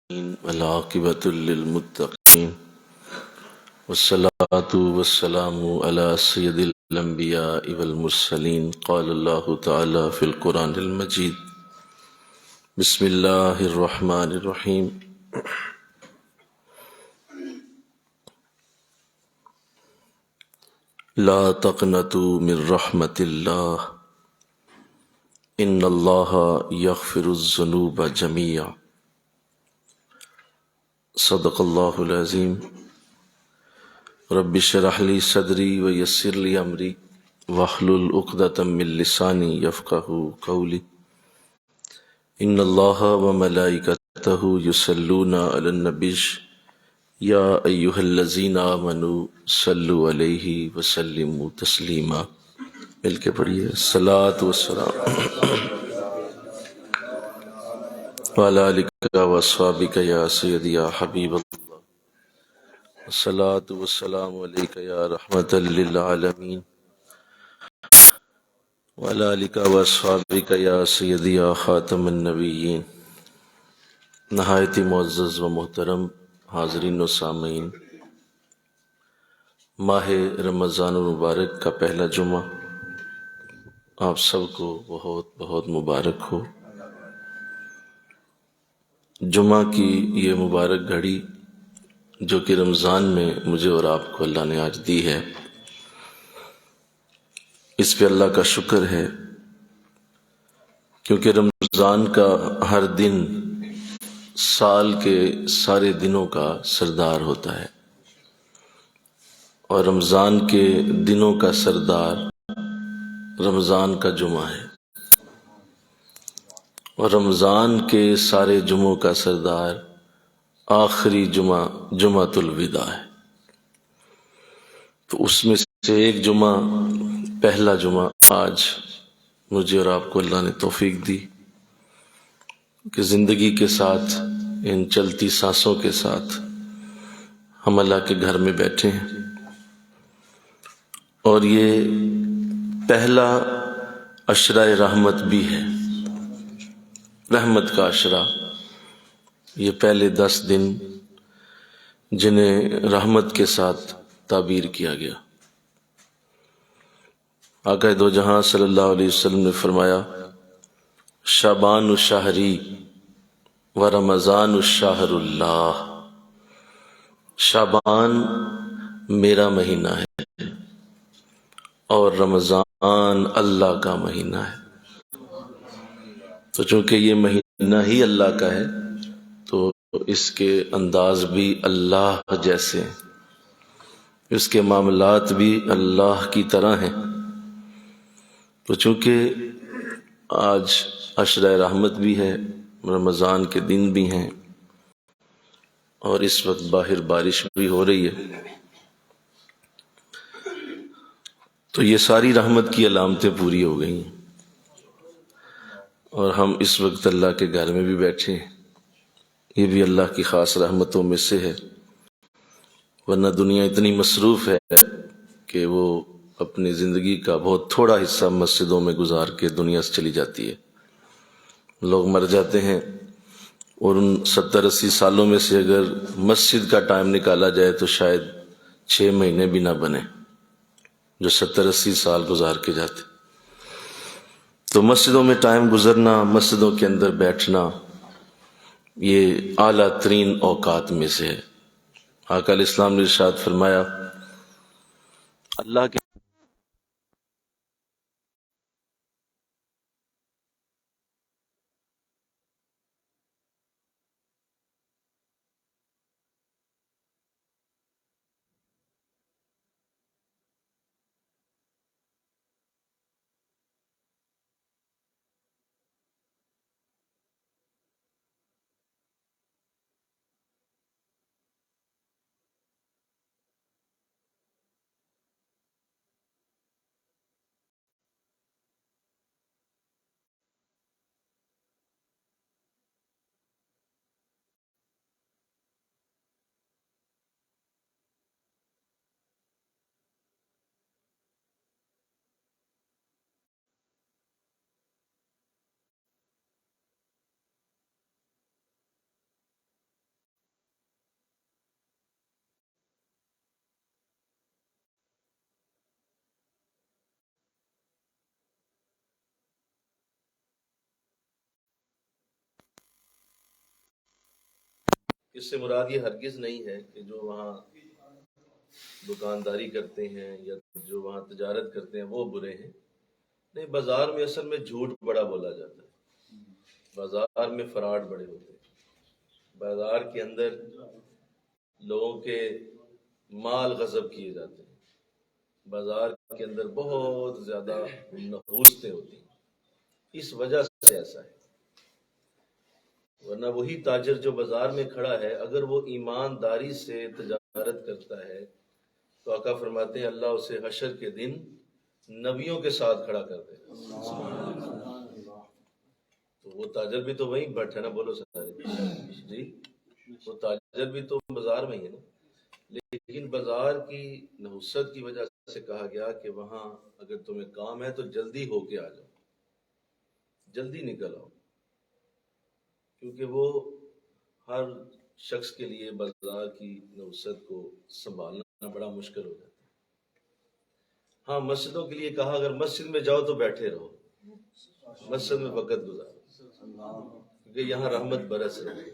والعاقبة للمتقين والصلاة والسلام على سيد الأنبياء والمرسلين. قال الله تعالى في القرآن المجيد: بسم الله الرحمن الرحيم. لا تقنطوا من رحمة الله إن الله يغفر الذنوب جميعا. صدق الله العظيم. رب اشرح لي صدري ويسر لي أمري واحلل عقدة من لساني يفقهوا قولي. إن الله وملائكته يصلون على النبي يا أيها الذين آمنوا صلوا عليه وسلموا تسليما. مل کے پڑھیے: الصلاۃ والسلام وعلى آلك وأصحابك يا سيدي يا حبيب الله. الصلاۃ والسلام عليك يا رحمة للعالمين وعلى آلك وأصحابك يا سيدي يا خاتم النبيين. نہایت ہی معزز و محترم حاضرین و سامعین، ماہ رمضان المبارک کا پہلا جمعہ آپ سب کو بہت بہت مبارک ہو۔ جمعہ کی یہ مبارک گھڑی جو کہ رمضان میں مجھے اور آپ کو اللہ نے آج دی ہے، اس پہ اللہ کا شکر ہے، کیونکہ رمضان کا ہر دن سال کے سارے دنوں کا سردار ہوتا ہے، اور رمضان کے دنوں کا سردار رمضان کا جمعہ ہے، اور رمضان کے سارے جمعوں کا سردار آخری جمعہ جمعۃ الوداع ہے۔ تو اس میں سے ایک جمعہ، پہلا جمعہ، آج مجھے اور آپ کو اللہ نے توفیق دی کہ زندگی کے ساتھ، ان چلتی سانسوں کے ساتھ ہم اللہ کے گھر میں بیٹھے ہیں، اور یہ پہلا عشرہ رحمت بھی ہے، رحمت کا عشرہ، یہ پہلے 10 دن جنہیں رحمت کے ساتھ تعبیر کیا گیا۔ آقا دو جہاں صلی اللہ علیہ وسلم نے فرمایا: شعبان شہری و رمضان شہر اللہ۔ شعبان میرا مہینہ ہے اور رمضان اللہ کا مہینہ ہے۔ تو چونکہ یہ مہینہ ہی اللہ کا ہے تو اس کے انداز بھی اللہ جیسے ہیں، اس کے معاملات بھی اللہ کی طرح ہیں۔ تو چونکہ آج عشرہ رحمت بھی ہے، رمضان کے دن بھی ہیں، اور اس وقت باہر بارش بھی ہو رہی ہے، تو یہ ساری رحمت کی علامتیں پوری ہو گئی ہیں، اور ہم اس وقت اللہ کے گھر میں بھی بیٹھے ہیں، یہ بھی اللہ کی خاص رحمتوں میں سے ہے، ورنہ دنیا اتنی مصروف ہے کہ وہ اپنی زندگی کا بہت تھوڑا حصہ مسجدوں میں گزار کے دنیا سے چلی جاتی ہے۔ لوگ مر جاتے ہیں، اور ان 70-80 سالوں میں سے اگر مسجد کا ٹائم نکالا جائے تو شاید 6 مہینے بھی نہ بنے، جو 70-80 سال گزار کے جاتے۔ تو مسجدوں میں ٹائم گزرنا، مسجدوں کے اندر بیٹھنا، یہ اعلیٰ ترین اوقات میں سے ہے۔ آقا علیہ السلام نے ارشاد فرمایا: اللہ کے اس سے مراد یہ ہرگز نہیں ہے کہ جو وہاں دکانداری کرتے ہیں یا جو وہاں تجارت کرتے ہیں وہ برے ہیں. نہیں، بازار میں اصل میں جھوٹ بڑا بولا جاتا ہے، بازار میں فراڈ بڑے ہوتے ہیں، بازار کے اندر لوگوں کے مال غصب کیے جاتے ہیں، بازار کے اندر بہت زیادہ نحوستیں ہوتی ہیں. اس وجہ سے ایسا ہے. ورنہ وہی تاجر جو بازار میں کھڑا ہے اگر وہ ایمانداری سے تجارت کرتا ہے تو آقا فرماتے ہیں اللہ اسے حشر کے دن نبیوں کے ساتھ کھڑا کر دے. تو وہ تاجر بھی تو وہیں بیٹھا نا، بولو سارے جی، وہ تاجر بھی تو بازار میں ہی ہے نا. لیکن بازار کی نحوست کی وجہ سے کہا گیا کہ وہاں اگر تمہیں کام ہے تو جلدی ہو کے آ جاؤ، جلدی نکل آؤ، کیونکہ وہ ہر شخص کے لیے بازار کی نحوست کو سنبھالنا بڑا مشکل ہو جاتا ہے. ہاں، مسجدوں کے لیے کہا اگر مسجد میں جاؤ تو بیٹھے رہو، مسجد میں وقت گزارو، کیونکہ یہاں رحمت برس رہی ہے،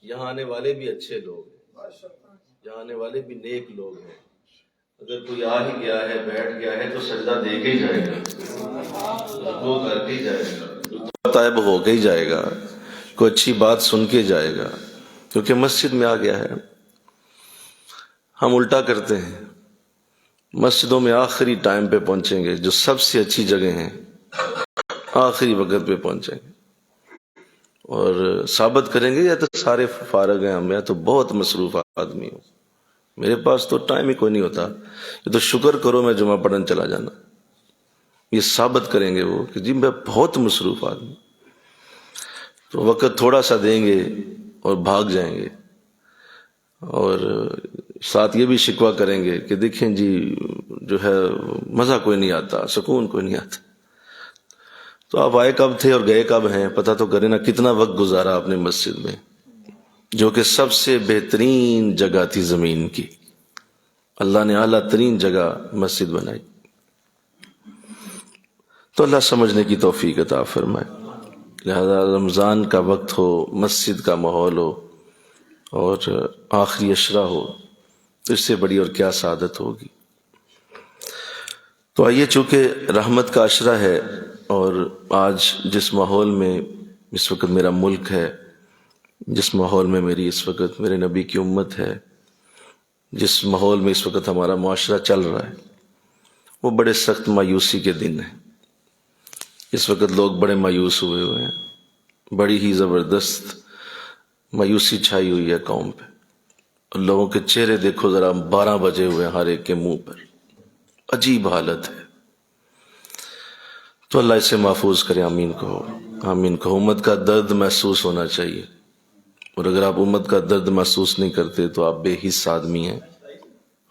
یہاں آنے والے بھی اچھے لوگ ہیں، یہاں آنے والے بھی نیک لوگ ہیں. اگر کوئی آ ہی گیا ہے بیٹھ گیا ہے تو سجدہ دے کے ہی جائے گا، رکوع کر کے ہی جائے گا، طائب ہو کے ہی جائے گا، کوئی اچھی بات سن کے جائے گا، کیونکہ مسجد میں آ گیا ہے. ہم الٹا کرتے ہیں، مسجدوں میں آخری ٹائم پہ پہنچیں گے، جو سب سے اچھی جگہ ہیں آخری وقت پہ پہنچیں گے اور ثابت کریں گے یا تو سارے فارغ ہیں، ہم یا تو بہت مصروف آدمی ہوں، میرے پاس تو ٹائم ہی کوئی نہیں ہوتا، یہ تو شکر کرو میں جمعہ پڑھنے چلا جانا. یہ ثابت کریں گے وہ کہ جی میں بہت مصروف آدمی. تو وقت تھوڑا سا دیں گے اور بھاگ جائیں گے، اور ساتھ یہ بھی شکوہ کریں گے کہ دیکھیں جی جو ہے مزہ کوئی نہیں آتا، سکون کوئی نہیں آتا. تو آپ آئے کب تھے اور گئے کب ہیں پتہ تو کریں نا، کتنا وقت گزارا آپ نے مسجد میں، جو کہ سب سے بہترین جگہ تھی زمین کی. اللہ نے اعلیٰ ترین جگہ مسجد بنائی. تو اللہ سمجھنے کی توفیق عطا فرمائے. لہذا رمضان کا وقت ہو، مسجد کا ماحول ہو اور آخری عشرہ ہو تو اس سے بڑی اور کیا سعادت ہوگی. تو آئیے، چونکہ رحمت کا عشرہ ہے اور آج جس ماحول میں اس وقت میرا ملک ہے، جس ماحول میں میری اس وقت میرے نبی کی امت ہے، جس ماحول میں اس وقت ہمارا معاشرہ چل رہا ہے، وہ بڑے سخت مایوسی کے دن ہیں. اس وقت لوگ بڑے مایوس ہوئے ہیں، بڑی ہی زبردست مایوسی چھائی ہوئی ہے قوم پہ. اور لوگوں کے چہرے دیکھو ذرا، 12 بجے ہوئے ہیں ہر ایک کے منہ پر، عجیب حالت ہے. تو اللہ اسے محفوظ کرے، آمین کہو، آمین کہو. امت کا درد محسوس ہونا چاہیے، اور اگر آپ امت کا درد محسوس نہیں کرتے تو آپ بے حس آدمی ہیں،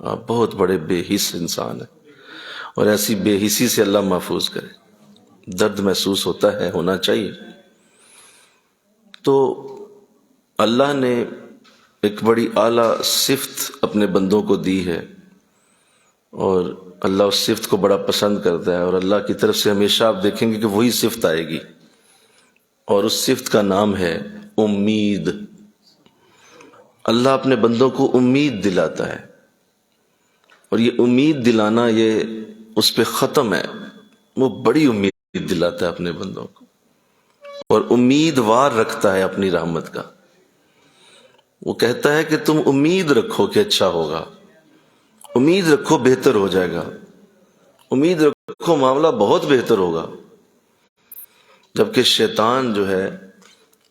آپ بہت بڑے بے حس انسان ہیں، اور ایسی بے حسی سے اللہ محفوظ کرے. درد محسوس ہوتا ہے، ہونا چاہیے. تو اللہ نے ایک بڑی اعلیٰ صفت اپنے بندوں کو دی ہے، اور اللہ اس صفت کو بڑا پسند کرتا ہے، اور اللہ کی طرف سے ہمیشہ آپ دیکھیں گے کہ وہی صفت آئے گی، اور اس صفت کا نام ہے امید. اللہ اپنے بندوں کو امید دلاتا ہے، اور یہ امید دلانا یہ اس پہ ختم ہے. وہ بڑی امید دلاتا ہے اپنے بندوں کو، اور امیدوار رکھتا ہے اپنی رحمت کا. وہ کہتا ہے کہ تم امید رکھو کہ اچھا ہوگا، امید رکھو بہتر ہو جائے گا، امید رکھو معاملہ بہت بہتر ہوگا. جبکہ شیطان جو ہے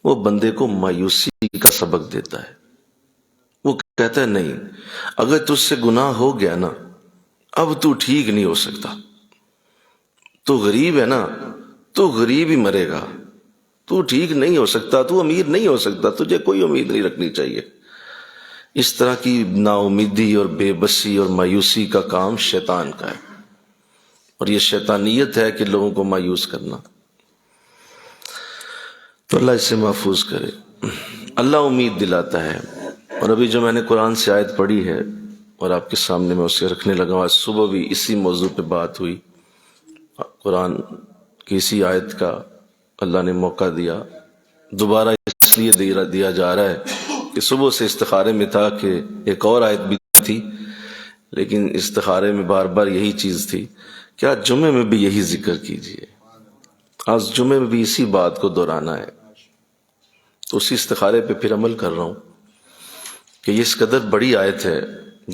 وہ بندے کو مایوسی کا سبق دیتا ہے. وہ کہتا ہے نہیں، اگر تجھ سے گناہ ہو گیا نا، اب تو ٹھیک نہیں ہو سکتا، تو غریب ہے نا، تو غریب ہی مرے گا، تو ٹھیک نہیں ہو سکتا، تو امیر نہیں ہو سکتا، تجھے کوئی امید نہیں رکھنی چاہیے. اس طرح کی نا امیدی اور بے بسی اور مایوسی کا کام شیطان کا ہے، اور یہ شیطانیت ہے کہ لوگوں کو مایوس کرنا. تو اللہ اس سے محفوظ کرے. اللہ امید دلاتا ہے. اور ابھی جو میں نے قرآن سے آیت پڑھی ہے اور آپ کے سامنے میں اسے رکھنے لگا ہوں، آج صبح بھی اسی موضوع پہ بات ہوئی. قرآن کی اسی آیت کا اللہ نے موقع دیا، دوبارہ اس لیے دیا جا رہا ہے کہ صبح سے استخارے میں تھا کہ ایک اور آیت بھی تھی، لیکن استخارے میں بار بار یہی چیز تھی کہ آج جمعے میں بھی یہی ذکر کیجئے، آج جمعے میں بھی اسی بات کو دہرانا ہے۔ تو اسی استخارے پہ پھر عمل کر رہا ہوں کہ یہ اس قدر بڑی آیت ہے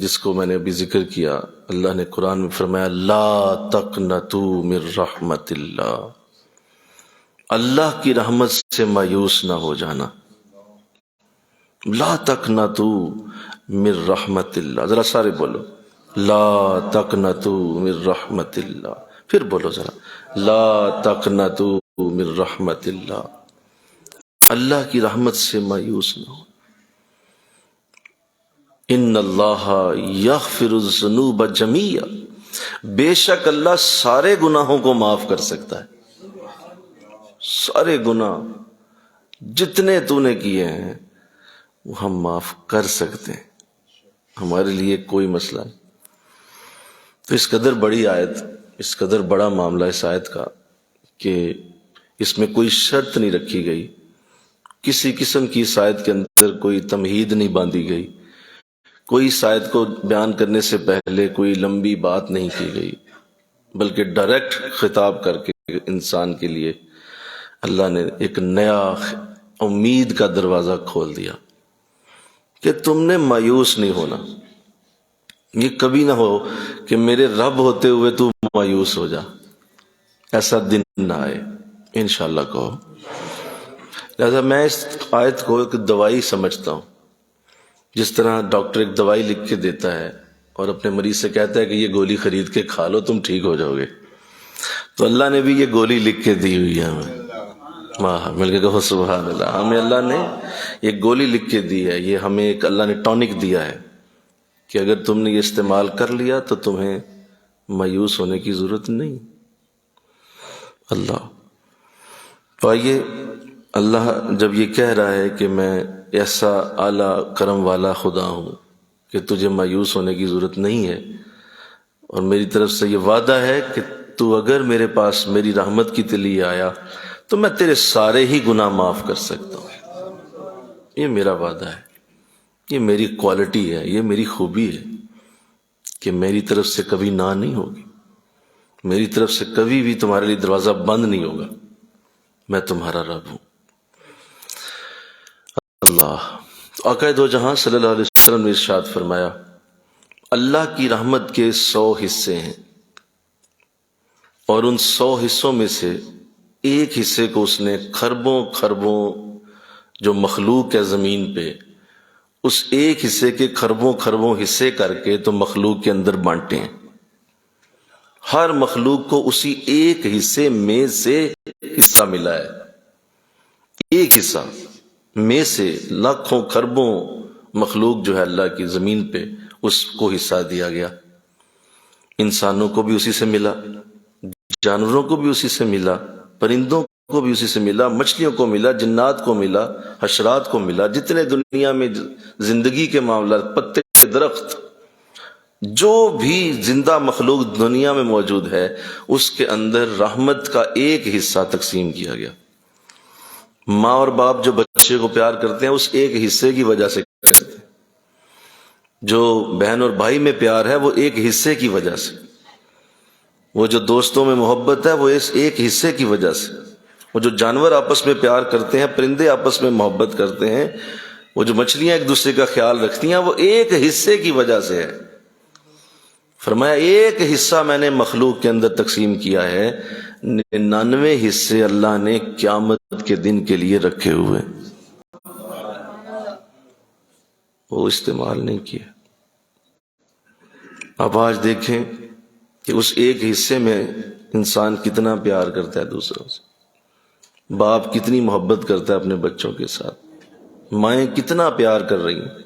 جس کو میں نے ابھی ذکر کیا۔ اللہ نے قرآن میں فرمایا لا تقنطوا من رحمت اللہ، اللہ کی رحمت سے مایوس نہ ہو جانا۔ لا تقنطوا من رحمت اللہ، ذرا سارے بولو لا تقنطوا من رحمت اللہ، پھر بولو ذرا لا تقنطوا من رحمت اللہ، اللہ کی رحمت سے مایوس نہ ہو۔ ان اللہ یغفر الذنوب جمیعا، بے شک اللہ سارے گناہوں کو معاف کر سکتا ہے، سارے گناہ جتنے تو نے کیے ہیں وہ ہم معاف کر سکتے ہیں، ہمارے لیے کوئی مسئلہ نہیں۔ تو اس قدر بڑی آیت، اس قدر بڑا معاملہ اس آیت کا کہ اس میں کوئی شرط نہیں رکھی گئی، کسی قسم کی اس آیت کے اندر کوئی تمہید نہیں باندھی گئی، کوئی اس آیت کو بیان کرنے سے پہلے کوئی لمبی بات نہیں کی گئی، بلکہ ڈائریکٹ خطاب کر کے انسان کے لیے اللہ نے ایک نیا امید کا دروازہ کھول دیا کہ تم نے مایوس نہیں ہونا۔ یہ کبھی نہ ہو کہ میرے رب ہوتے ہوئے تو مایوس ہو جا، ایسا دن نہ آئے انشاءاللہ کہو۔ لہذا میں اس آیت کو ایک دوائی سمجھتا ہوں، جس طرح ڈاکٹر ایک دوائی لکھ کے دیتا ہے اور اپنے مریض سے کہتا ہے کہ یہ گولی خرید کے کھا لو تم ٹھیک ہو جاؤ گے، تو اللہ نے بھی یہ گولی لکھ کے دی ہوئی ہے ہمیں۔ واہ، مل کے کہو سبحان اللہ، ہمیں اللہ نے یہ گولی لکھ کے دی ہے، یہ ہمیں ایک اللہ نے ٹونک دیا ہے کہ اگر تم نے یہ استعمال کر لیا تو تمہیں مایوس ہونے کی ضرورت نہیں۔ اللہ تو آئیے، اللہ جب یہ کہہ رہا ہے کہ میں ایسا اعلیٰ کرم والا خدا ہوں کہ تجھے مایوس ہونے کی ضرورت نہیں ہے، اور میری طرف سے یہ وعدہ ہے کہ تو اگر میرے پاس میری رحمت کی تلی آیا تو میں تیرے سارے ہی گناہ معاف کر سکتا ہوں، یہ میرا وعدہ ہے، یہ میری کوالٹی ہے، یہ میری خوبی ہے کہ میری طرف سے کبھی نہ نہیں ہوگی، میری طرف سے کبھی بھی تمہارے لیے دروازہ بند نہیں ہوگا، میں تمہارا رب ہوں۔ اللہ آقا دو جہاں صلی اللہ علیہ وسلم نے ارشاد فرمایا، اللہ کی رحمت کے 100 حصے ہیں، اور ان 100 حصوں میں سے ایک حصے کو اس نے خربوں خربوں جو مخلوق ہے زمین پہ، اس ایک حصے کے خربوں خربوں حصے کر کے تو مخلوق کے اندر بانٹے ہیں، ہر مخلوق کو اسی ایک حصے میں سے حصہ ملا ہے، ایک حصہ میں سے لاکھوں خربوں مخلوق جو ہے اللہ کی زمین پہ، اس کو حصہ دیا گیا۔ انسانوں کو بھی اسی سے ملا، جانوروں کو بھی اسی سے ملا، پرندوں کو بھی اسی سے ملا، مچھلیوں کو ملا، جنات کو ملا، حشرات کو ملا، جتنے دنیا میں زندگی کے معاملات، پتے درخت، جو بھی زندہ مخلوق دنیا میں موجود ہے، اس کے اندر رحمت کا ایک حصہ تقسیم کیا گیا۔ ماں اور باپ جو بچے کو پیار کرتے ہیں اس ایک حصے کی وجہ سے کرتے ہیں، جو بہن اور بھائی میں پیار ہے وہ ایک حصے کی وجہ سے، وہ جو دوستوں میں محبت ہے وہ اس ایک حصے کی وجہ سے، وہ جو جانور آپس میں پیار کرتے ہیں، پرندے آپس میں محبت کرتے ہیں، وہ جو مچھلیاں ایک دوسرے کا خیال رکھتی ہیں، وہ ایک حصے کی وجہ سے ہے۔ فرمایا ایک حصہ میں نے مخلوق کے اندر تقسیم کیا ہے، 99 حصے اللہ نے قیامت کے دن کے لیے رکھے ہوئے، وہ استعمال نہیں کیا۔ اب آج دیکھیں کہ اس ایک حصے میں انسان کتنا پیار کرتا ہے دوسروں سے، باپ کتنی محبت کرتا ہے اپنے بچوں کے ساتھ، مائیں کتنا پیار کر رہی ہیں،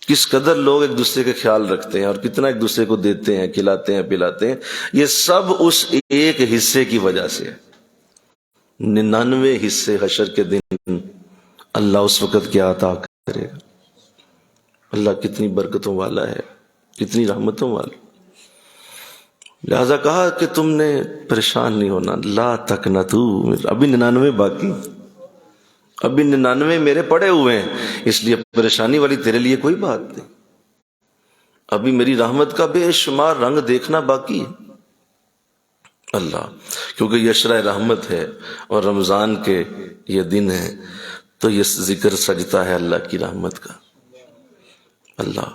کس قدر لوگ ایک دوسرے کا خیال رکھتے ہیں اور کتنا ایک دوسرے کو دیتے ہیں، کھلاتے ہیں، پلاتے ہیں، یہ سب اس ایک حصے کی وجہ سے ہے۔ 99 حصے حشر کے دن اللہ اس وقت کیا عطا کرے گا؟ اللہ کتنی برکتوں والا ہے، کتنی رحمتوں والا۔ لہذا کہا کہ تم نے پریشان نہیں ہونا، لا تقنطوا، ابھی 99 باقی، ابھی 99 میرے پڑے ہوئے ہیں، اس لیے پریشانی والی تیرے لیے کوئی بات نہیں، ابھی میری رحمت کا بے شمار رنگ دیکھنا باقی ہے۔ اللہ، کیونکہ یہ اشرۂ رحمت ہے اور رمضان کے یہ دن ہے، تو یہ ذکر سجتا ہے اللہ کی رحمت کا۔ اللہ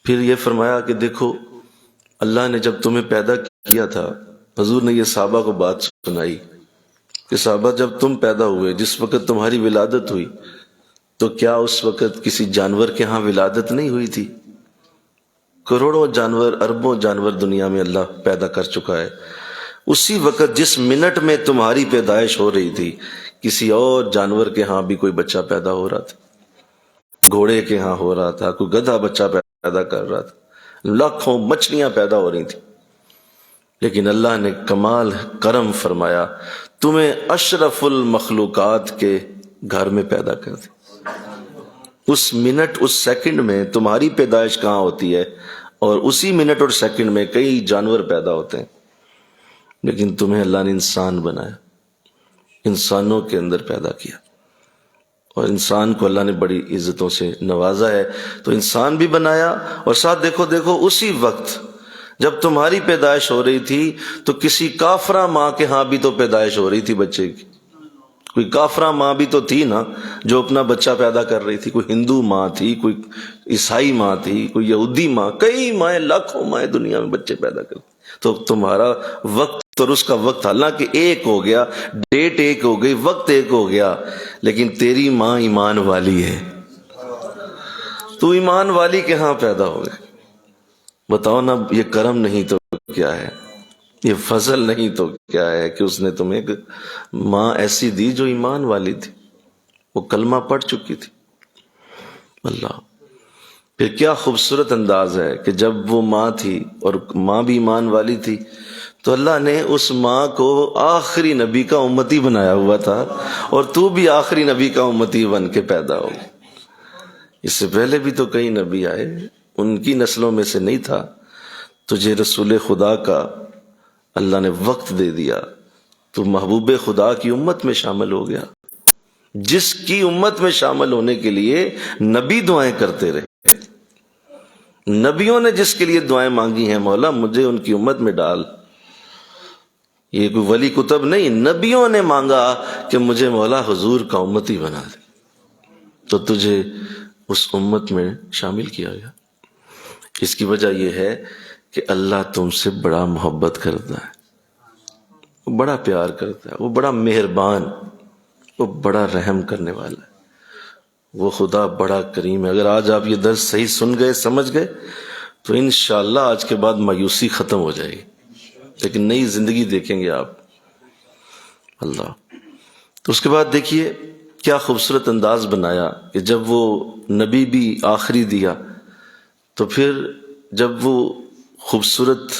پھر یہ فرمایا کہ دیکھو اللہ نے جب تمہیں پیدا کیا تھا، حضور نے یہ صحابہ کو بات سنائی کہ صحابہ جب تم پیدا ہوئے، جس وقت تمہاری ولادت ہوئی، تو کیا اس وقت کسی جانور کے ہاں ولادت نہیں ہوئی تھی؟ کروڑوں جانور، اربوں جانور دنیا میں اللہ پیدا کر چکا ہے۔ اسی وقت جس منٹ میں تمہاری پیدائش ہو رہی تھی، کسی اور جانور کے ہاں بھی کوئی بچہ پیدا ہو رہا تھا، گھوڑے کے ہاں ہو رہا تھا، کوئی گدھا بچہ پیدا کر رہا تھا، لاکھوں مچھلیاں پیدا ہو رہی تھیں، لیکن اللہ نے کمال کرم فرمایا، تمہیں اشرف المخلوقات کے گھر میں پیدا کر دی۔ اس منٹ، اس سیکنڈ میں تمہاری پیدائش کہاں ہوتی ہے، اور اسی منٹ اور سیکنڈ میں کئی جانور پیدا ہوتے ہیں، لیکن تمہیں اللہ نے انسان بنایا، انسانوں کے اندر پیدا کیا، اور انسان کو اللہ نے بڑی عزتوں سے نوازا ہے، تو انسان بھی بنایا، اور ساتھ دیکھو اسی وقت جب تمہاری پیدائش ہو رہی تھی تو کسی کافرہ ماں کے ہاں بھی تو پیدائش ہو رہی تھی بچے کی، کوئی کافرہ ماں بھی تو تھی نا جو اپنا بچہ پیدا کر رہی تھی، کوئی ہندو ماں تھی، کوئی عیسائی ماں تھی، کوئی یہودی ماں، کئی مائیں، لاکھوں مائیں دنیا میں بچے پیدا کرتی، تو تمہارا وقت اور اس کا وقت حالانکہ ایک ہو گیا، ڈیٹ ایک ہو گئی، وقت ایک ہو گیا، لیکن تیری ماں ایمان والی ہے، تو ایمان والی کے ہاں پیدا ہو گئے۔ بتاؤ نا، یہ کرم نہیں تو کیا ہے، یہ فضل نہیں تو کیا ہے کہ اس نے تمہیں ایک ماں ایسی دی جو ایمان والی تھی، وہ کلمہ پڑھ چکی تھی۔ اللہ، پھر کیا خوبصورت انداز ہے کہ جب وہ ماں تھی اور ماں بھی ایمان والی تھی، تو اللہ نے اس ماں کو آخری نبی کا امتی بنایا ہوا تھا، اور تو بھی آخری نبی کا امتی بن کے پیدا ہو۔ اس سے پہلے بھی تو کئی نبی آئے، ان کی نسلوں میں سے نہیں تھا، تجھے رسول خدا کا اللہ نے وقت دے دیا، تو محبوب خدا کی امت میں شامل ہو گیا، جس کی امت میں شامل ہونے کے لیے نبی دعائیں کرتے رہے، نبیوں نے جس کے لیے دعائیں مانگی ہیں، مولا مجھے ان کی امت میں ڈال، یہ کوئی ولی کتب نہیں، نبیوں نے مانگا کہ مجھے مولا حضور کا امتی بنا دے، تو تجھے اس امت میں شامل کیا گیا۔ اس کی وجہ یہ ہے کہ اللہ تم سے بڑا محبت کرتا ہے، وہ بڑا پیار کرتا ہے، وہ بڑا مہربان، وہ بڑا رحم کرنے والا ہے، وہ خدا بڑا کریم ہے۔ اگر آج آپ یہ درس صحیح سن گئے، سمجھ گئے، تو انشاءاللہ آج کے بعد مایوسی ختم ہو جائے گی، لیکن نئی زندگی دیکھیں گے آپ۔ اللہ، تو اس کے بعد دیکھیے کیا خوبصورت انداز بنایا کہ جب وہ نبی بھی آخری دیا، تو پھر جب وہ خوبصورت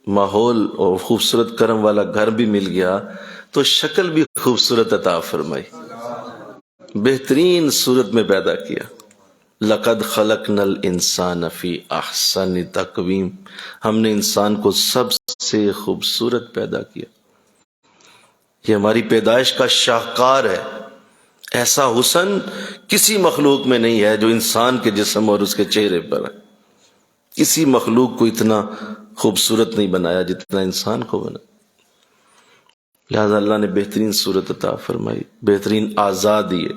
ماحول اور خوبصورت کرم والا گھر بھی مل گیا، تو شکل بھی خوبصورت عطا فرمائی، بہترین صورت میں پیدا کیا۔ لَقَدْ خَلَقْنَا الْإِنسَانَ فِي أَحْسَنِ تَقْوِيمٍ، ہم نے انسان کو سب سے خوبصورت پیدا کیا، یہ ہماری پیدائش کا شاہکار ہے۔ ایسا حسن کسی مخلوق میں نہیں ہے جو انسان کے جسم اور اس کے چہرے پر ہے، کسی مخلوق کو اتنا خوبصورت نہیں بنایا جتنا انسان کو بنا، لہذا اللہ نے بہترین صورت عطا فرمائی، بہترین اعضاء دیے،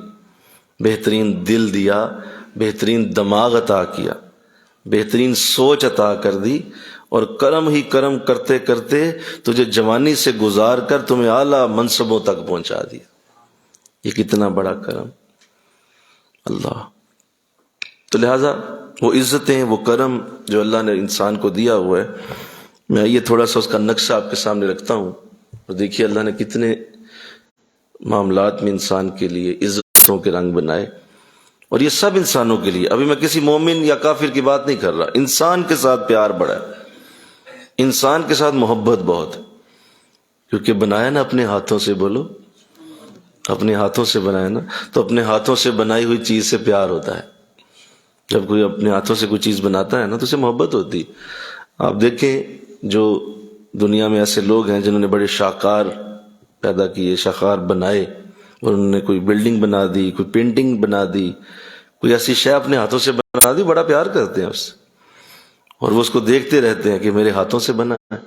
بہترین دل دیا، بہترین دماغ عطا کیا، بہترین سوچ عطا کر دی، اور کرم ہی کرم کرتے کرتے تجھے جوانی سے گزار کر تمہیں اعلیٰ منصبوں تک پہنچا دیا۔ یہ کتنا بڑا کرم اللہ۔ تو لہٰذا وہ عزتیں، وہ کرم جو اللہ نے انسان کو دیا ہوا ہے، میں یہ تھوڑا سا اس کا نقشہ آپ کے سامنے رکھتا ہوں، اور دیکھیے اللہ نے کتنے معاملات میں انسان کے لیے عزتوں کے رنگ بنائے، اور یہ سب انسانوں کے لیے۔ ابھی میں کسی مومن یا کافر کی بات نہیں کر رہا، انسان کے ساتھ پیار بڑا ہے، انسان کے ساتھ محبت بہت ہے، کیونکہ بنایا نا اپنے ہاتھوں سے، بولو اپنے ہاتھوں سے بنایا نا، تو اپنے ہاتھوں سے بنائی ہوئی چیز سے پیار ہوتا ہے۔ جب کوئی اپنے ہاتھوں سے کوئی چیز بناتا ہے نا تو اسے محبت ہوتی ہے۔ آپ دیکھیں جو دنیا میں ایسے لوگ ہیں جنہوں نے بڑے شاہکار پیدا کیے، شاہکار بنائے، اور انہوں نے کوئی بلڈنگ بنا دی، کوئی پینٹنگ بنا دی، کوئی ایسی شے اپنے ہاتھوں سے بنا دی، بڑا پیار کرتے ہیں اس سے، اور وہ اس کو دیکھتے رہتے ہیں کہ میرے ہاتھوں سے بنا ہے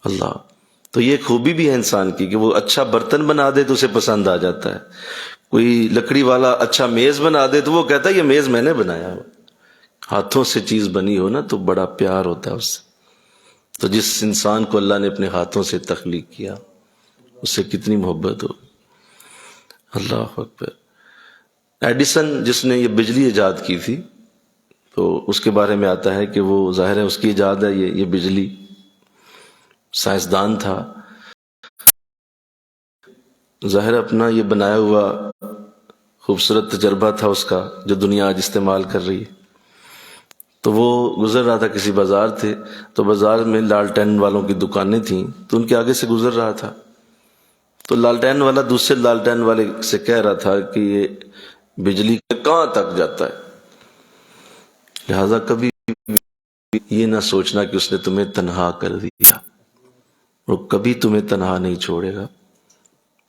اللہ۔ تو یہ خوبی بھی ہے انسان کی کہ وہ اچھا برتن بنا دے تو اسے پسند آ جاتا ہے، کوئی لکڑی والا اچھا میز بنا دے تو وہ کہتا ہے یہ میز میں نے بنایا ہو۔ ہاتھوں سے چیز بنی ہو نا تو بڑا پیار ہوتا ہے اس سے۔ تو جس انسان کو اللہ نے اپنے ہاتھوں سے تخلیق کیا اس سے کتنی محبت ہو۔ اللہ اکبر۔ ایڈیسن جس نے یہ بجلی ایجاد کی تھی تو اس کے بارے میں آتا ہے کہ وہ ظاہر ہے اس کی ایجاد ہے یہ بجلی، سائنسدان تھا، ظاہر اپنا یہ بنایا ہوا خوبصورت تجربہ تھا اس کا جو دنیا آج استعمال کر رہی ہے۔ تو وہ گزر رہا تھا، کسی بازار تھے تو بازار میں لالٹین والوں کی دکانیں تھیں تو ان کے آگے سے گزر رہا تھا، تو لالٹین والا دوسرے لالٹین والے سے کہہ رہا تھا کہ یہ بجلی کہاں تک جاتا ہے، لہذا کبھی یہ نہ سوچنا کہ اس نے تمہیں تنہا کر دیا، وہ کبھی تمہیں تنہا نہیں چھوڑے گا،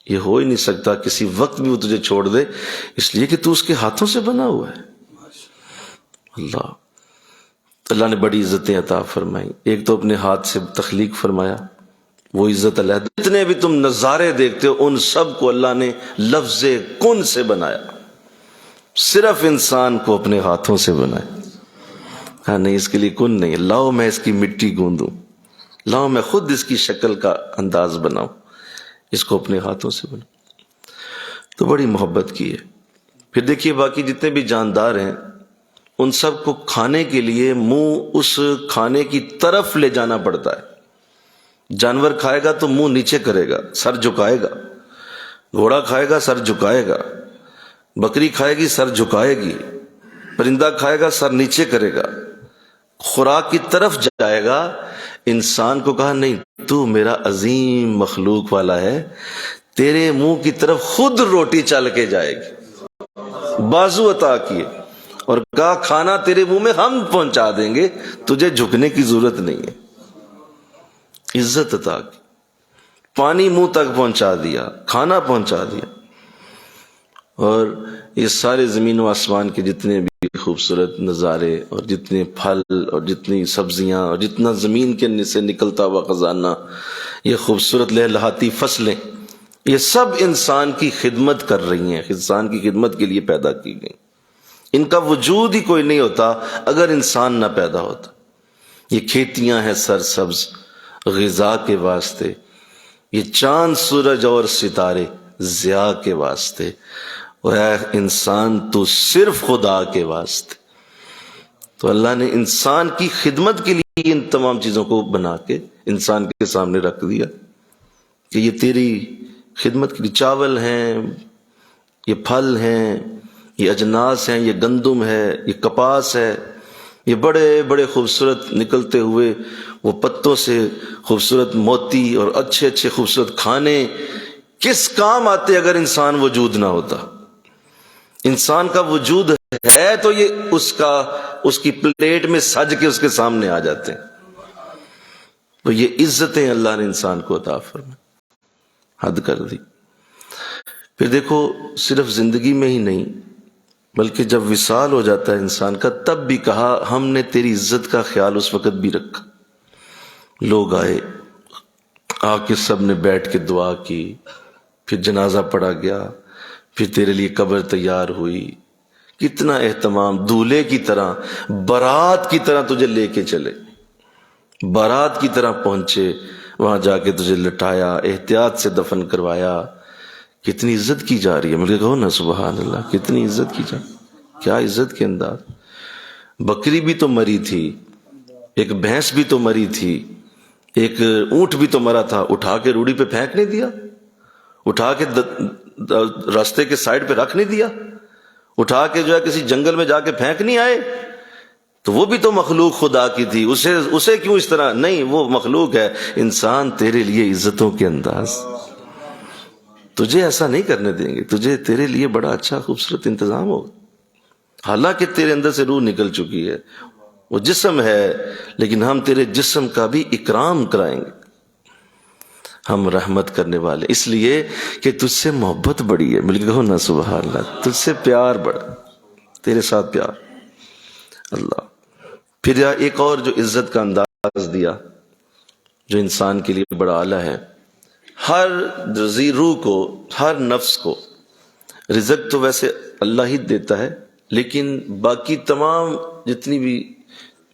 یہ ہو ہی نہیں سکتا کسی وقت بھی وہ تجھے چھوڑ دے، اس لیے کہ تو اس کے ہاتھوں سے بنا ہوا ہے۔ اللہ نے بڑی عزتیں عطا فرمائی، ایک تو اپنے ہاتھ سے تخلیق فرمایا، وہ عزت علیحدہ، جتنے بھی تم نظارے دیکھتے ہو ان سب کو اللہ نے لفظ کن سے بنایا، صرف انسان کو اپنے ہاتھوں سے بنایا۔ ہاں نہیں، اس کے لیے کن نہیں، لاؤ میں اس کی مٹی گوندوں، لاؤ میں خود اس کی شکل کا انداز بناؤں، اس کو اپنے ہاتھوں سے بناؤں، تو بڑی محبت کی ہے۔ پھر دیکھیے باقی جتنے بھی جاندار ہیں ان سب کو کھانے کے لیے منہ اس کھانے کی طرف لے جانا پڑتا ہے۔ جانور کھائے گا تو منہ نیچے کرے گا، سر جھکائے گا، گھوڑا کھائے گا سر جھکائے گا، بکری کھائے گی سر جھکائے گی، پرندہ کھائے گا سر نیچے کرے گا، خوراک کی طرف جائے گا۔ انسان کو کہا نہیں، تو میرا عظیم مخلوق والا ہے، تیرے منہ کی طرف خود روٹی چل کے جائے گی، بازو عطا کیے، اور کہا کھانا تیرے منہ میں ہم پہنچا دیں گے، تجھے جھکنے کی ضرورت نہیں ہے، عزت عطا کی، پانی منہ تک پہنچا دیا، کھانا پہنچا دیا، اور یہ سارے زمین و آسمان کے جتنے بھی خوبصورت نظارے اور جتنے پھل اور جتنی سبزیاں اور جتنا زمین کے سے نکلتا ہوا خزانہ، یہ خوبصورت لہلہاتی فصلیں، یہ سب انسان کی خدمت کر رہی ہیں، انسان کی خدمت کے لیے پیدا کی گئی، ان کا وجود ہی کوئی نہیں ہوتا اگر انسان نہ پیدا ہوتا۔ یہ کھیتیاں ہیں سرسبز غذا کے واسطے، یہ چاند سورج اور ستارے ضیاء کے واسطے، اور اے انسان تو صرف خدا کے واسطے۔ تو اللہ نے انسان کی خدمت کے لیے ان تمام چیزوں کو بنا کے انسان کے سامنے رکھ دیا کہ یہ تیری خدمت کے لیے، چاول ہیں، یہ پھل ہیں، یہ اجناس ہیں، یہ گندم ہے، یہ کپاس ہے، یہ بڑے بڑے خوبصورت نکلتے ہوئے وہ پتوں سے خوبصورت موتی اور اچھے اچھے خوبصورت کھانے کس کام آتے اگر انسان وجود نہ ہوتا؟ انسان کا وجود ہے تو یہ اس کی پلیٹ میں سج کے اس کے سامنے آ جاتے ہیں۔ تو یہ عزتیں اللہ نے انسان کو عطا فرمائی، حد کر دی۔ پھر دیکھو صرف زندگی میں ہی نہیں بلکہ جب وصال ہو جاتا ہے انسان کا تب بھی کہا ہم نے تیری عزت کا خیال اس وقت بھی رکھا۔ لوگ آئے، آ کے سب نے بیٹھ کے دعا کی، پھر جنازہ پڑھا گیا، پھر تیرے لیے قبر تیار ہوئی، کتنا اہتمام، دولہے کی طرح، بارات کی طرح تجھے لے کے چلے، بارات کی طرح پہنچے، وہاں جا کے تجھے لٹایا، احتیاط سے دفن کروایا۔ کتنی عزت کی جا رہی ہے، مجھے کہو نا سبحان اللہ، کتنی عزت کی جا رہی ہے، کیا عزت کے انداز۔ بکری بھی تو مری تھی، ایک بھینس بھی تو مری تھی، ایک اونٹ بھی تو مرا تھا، اٹھا کے روڑی پہ پھینک نہیں دیا، اٹھا کے راستے کے سائڈ پہ رکھ نہیں دیا، اٹھا کے جو ہے کسی جنگل میں جا کے پھینک نہیں آئے، تو وہ بھی تو مخلوق خدا کی تھی، اسے کیوں اس طرح نہیں، وہ مخلوق ہے۔ انسان تیرے لیے عزتوں کے انداز، تجھے ایسا نہیں کرنے دیں گے، تیرے لیے بڑا اچھا خوبصورت انتظام ہوگا، حالانکہ تیرے اندر سے روح نکل چکی ہے، وہ جسم ہے، لیکن ہم تیرے جسم کا بھی اکرام کرائیں گے۔ ہم رحمت کرنے والے، اس لیے کہ تجھ سے محبت بڑی ہے. مل کے کہو نا سبحان اللہ. تجھ سے پیار بڑا، تیرے ساتھ پیار. اللہ. پھر ایک اور جو عزت کا انداز دیا جو انسان کے لیے بڑا اعلیٰ ہے، ہر ذی روح کو، ہر نفس کو رزق تو ویسے اللہ ہی دیتا ہے، لیکن باقی تمام جتنی بھی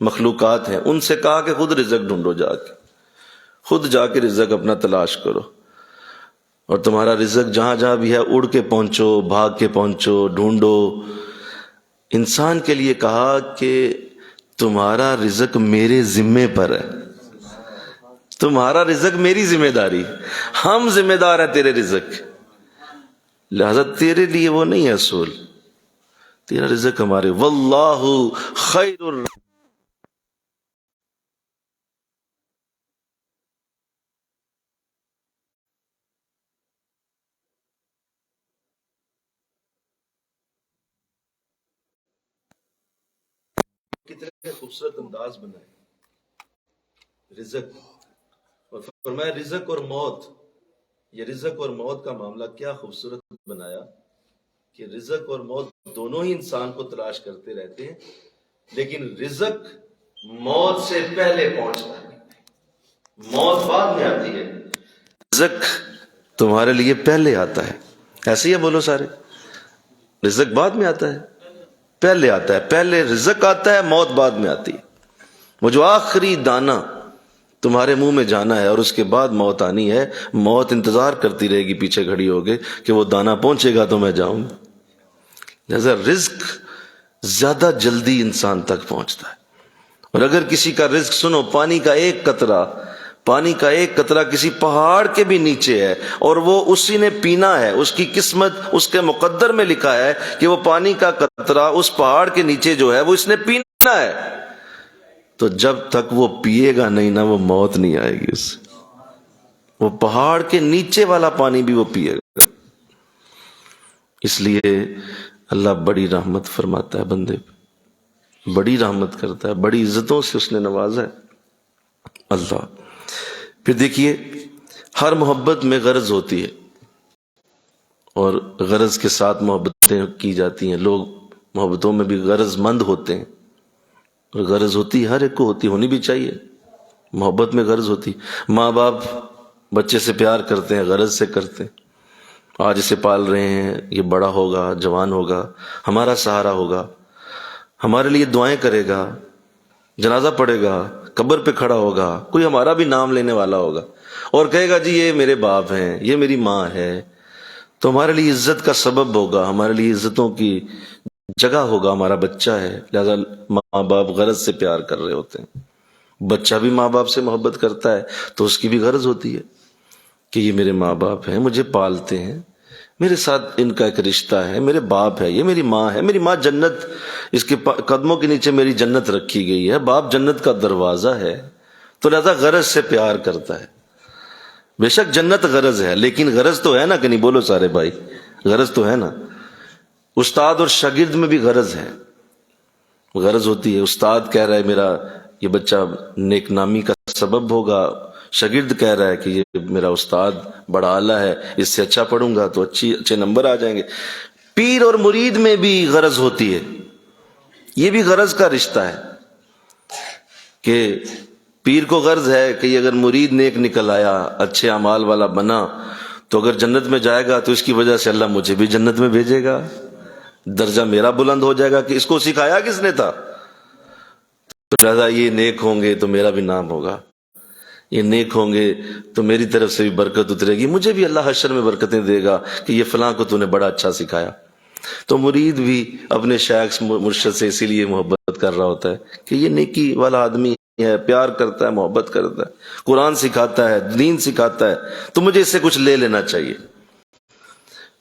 مخلوقات ہیں ان سے کہا کہ خود رزق ڈھونڈو، جا کے خود جا کے رزق اپنا تلاش کرو، اور تمہارا رزق جہاں جہاں بھی ہے اڑ کے پہنچو، بھاگ کے پہنچو، ڈھونڈو. انسان کے لیے کہا کہ تمہارا رزق میرے ذمے پر ہے، تمہارا رزق میری ذمہ داری، ہم ذمہ دار ہیں تیرے رزق، لہذا تیرے لیے وہ نہیں ہے اصول، تیرا رزق ہمارے. واللہ خیر کتنے خوبصورت انداز بنائے رزق، اور فرمایا رزق اور موت، یہ رزق اور موت کا معاملہ کیا خوبصورت بنایا کہ رزق اور موت دونوں ہی انسان کو تلاش کرتے رہتے ہیں، لیکن رزق موت سے پہلے پہنچتا ہے، موت بعد میں آتی ہے، رزق تمہارے لیے پہلے آتا ہے. ایسے ہی ہے بولو سارے، رزق بعد میں آتا ہے، پہلے آتا ہے، پہلے رزق آتا ہے، موت بعد میں آتی ہے. وہ جو آخری دانہ تمہارے منہ میں جانا ہے اور اس کے بعد موت آنی ہے، موت انتظار کرتی رہے گی پیچھے کھڑی ہوگے کہ وہ دانہ پہنچے گا تو میں جاؤں گا. لہذا رزق زیادہ جلدی انسان تک پہنچتا ہے. اور اگر کسی کا رزق سنو، پانی کا ایک قطرہ، پانی کا ایک قطرہ کسی پہاڑ کے بھی نیچے ہے اور وہ اسی نے پینا ہے، اس کی قسمت، اس کے مقدر میں لکھا ہے کہ وہ پانی کا قطرہ اس پہاڑ کے نیچے جو ہے وہ اس نے پینا ہے، تو جب تک وہ پیے گا نہیں نا وہ موت نہیں آئے گی اس سے. وہ پہاڑ کے نیچے والا پانی بھی وہ پیے گا. اس لیے اللہ بڑی رحمت فرماتا ہے بندے پہ، بڑی رحمت کرتا ہے، بڑی عزتوں سے اس نے نوازا ہے اللہ. پھر دیکھیے ہر محبت میں غرض ہوتی ہے اور غرض کے ساتھ محبتیں کی جاتی ہیں. لوگ محبتوں میں بھی غرض مند ہوتے ہیں، اور غرض ہوتی ہر ایک کو ہوتی، ہونی بھی چاہیے. محبت میں غرض ہوتی. ماں باپ بچے سے پیار کرتے ہیں، غرض سے کرتے ہیں. آج اسے پال رہے ہیں، یہ بڑا ہوگا، جوان ہوگا، ہمارا سہارا ہوگا، ہمارے لیے دعائیں کرے گا، جنازہ پڑھے گا، قبر پہ کھڑا ہوگا، کوئی ہمارا بھی نام لینے والا ہوگا اور کہے گا جی یہ میرے باپ ہیں، یہ میری ماں ہے، تو ہمارے لیے عزت کا سبب ہوگا، ہمارے لیے عزتوں کی جگہ ہوگا، ہمارا بچہ ہے. لہذا ماں باپ غرض سے پیار کر رہے ہوتے ہیں. بچہ بھی ماں باپ سے محبت کرتا ہے تو اس کی بھی غرض ہوتی ہے کہ یہ میرے ماں باپ ہیں، مجھے پالتے ہیں، میرے ساتھ ان کا ایک رشتہ ہے، میرے باپ ہے، یہ میری ماں ہے، میری ماں جنت، اس کے قدموں کے نیچے میری جنت رکھی گئی ہے، باپ جنت کا دروازہ ہے، تو لہذا غرض سے پیار کرتا ہے. بے شک جنت غرض ہے، لیکن غرض تو ہے نا کہ نہیں بولو سارے بھائی، غرض تو ہے نا. استاد اور شاگرد میں بھی غرض ہے، غرض ہوتی ہے. استاد کہہ رہا ہے میرا یہ بچہ نیک نامی کا سبب ہوگا، شاگرد کہہ رہا ہے کہ یہ میرا استاد بڑا اعلیٰ ہے، اس سے اچھا پڑھوں گا تو اچھے نمبر آ جائیں گے. پیر اور مرید میں بھی غرض ہوتی ہے، یہ بھی غرض کا رشتہ ہے کہ پیر کو غرض ہے کہ اگر مرید نیک نکل آیا، اچھے اعمال والا بنا، تو اگر جنت میں جائے گا تو اس کی وجہ سے اللہ مجھے بھی جنت میں بھیجے گا، درجہ میرا بلند ہو جائے گا کہ اس کو سکھایا کس نے تھا. لہذا یہ نیک ہوں گے تو میرا بھی نام ہوگا، یہ نیک ہوں گے تو میری طرف سے بھی برکت اترے گی، مجھے بھی اللہ حشر میں برکتیں دے گا کہ یہ فلاں کو تو نے بڑا اچھا سکھایا. تو مرید بھی اپنے شیخ مرشد سے اسی لیے محبت کر رہا ہوتا ہے کہ یہ نیکی والا آدمی ہے، پیار کرتا ہے، محبت کرتا ہے، قرآن سکھاتا ہے، دین سکھاتا ہے، تو مجھے اس سے کچھ لے لینا چاہیے.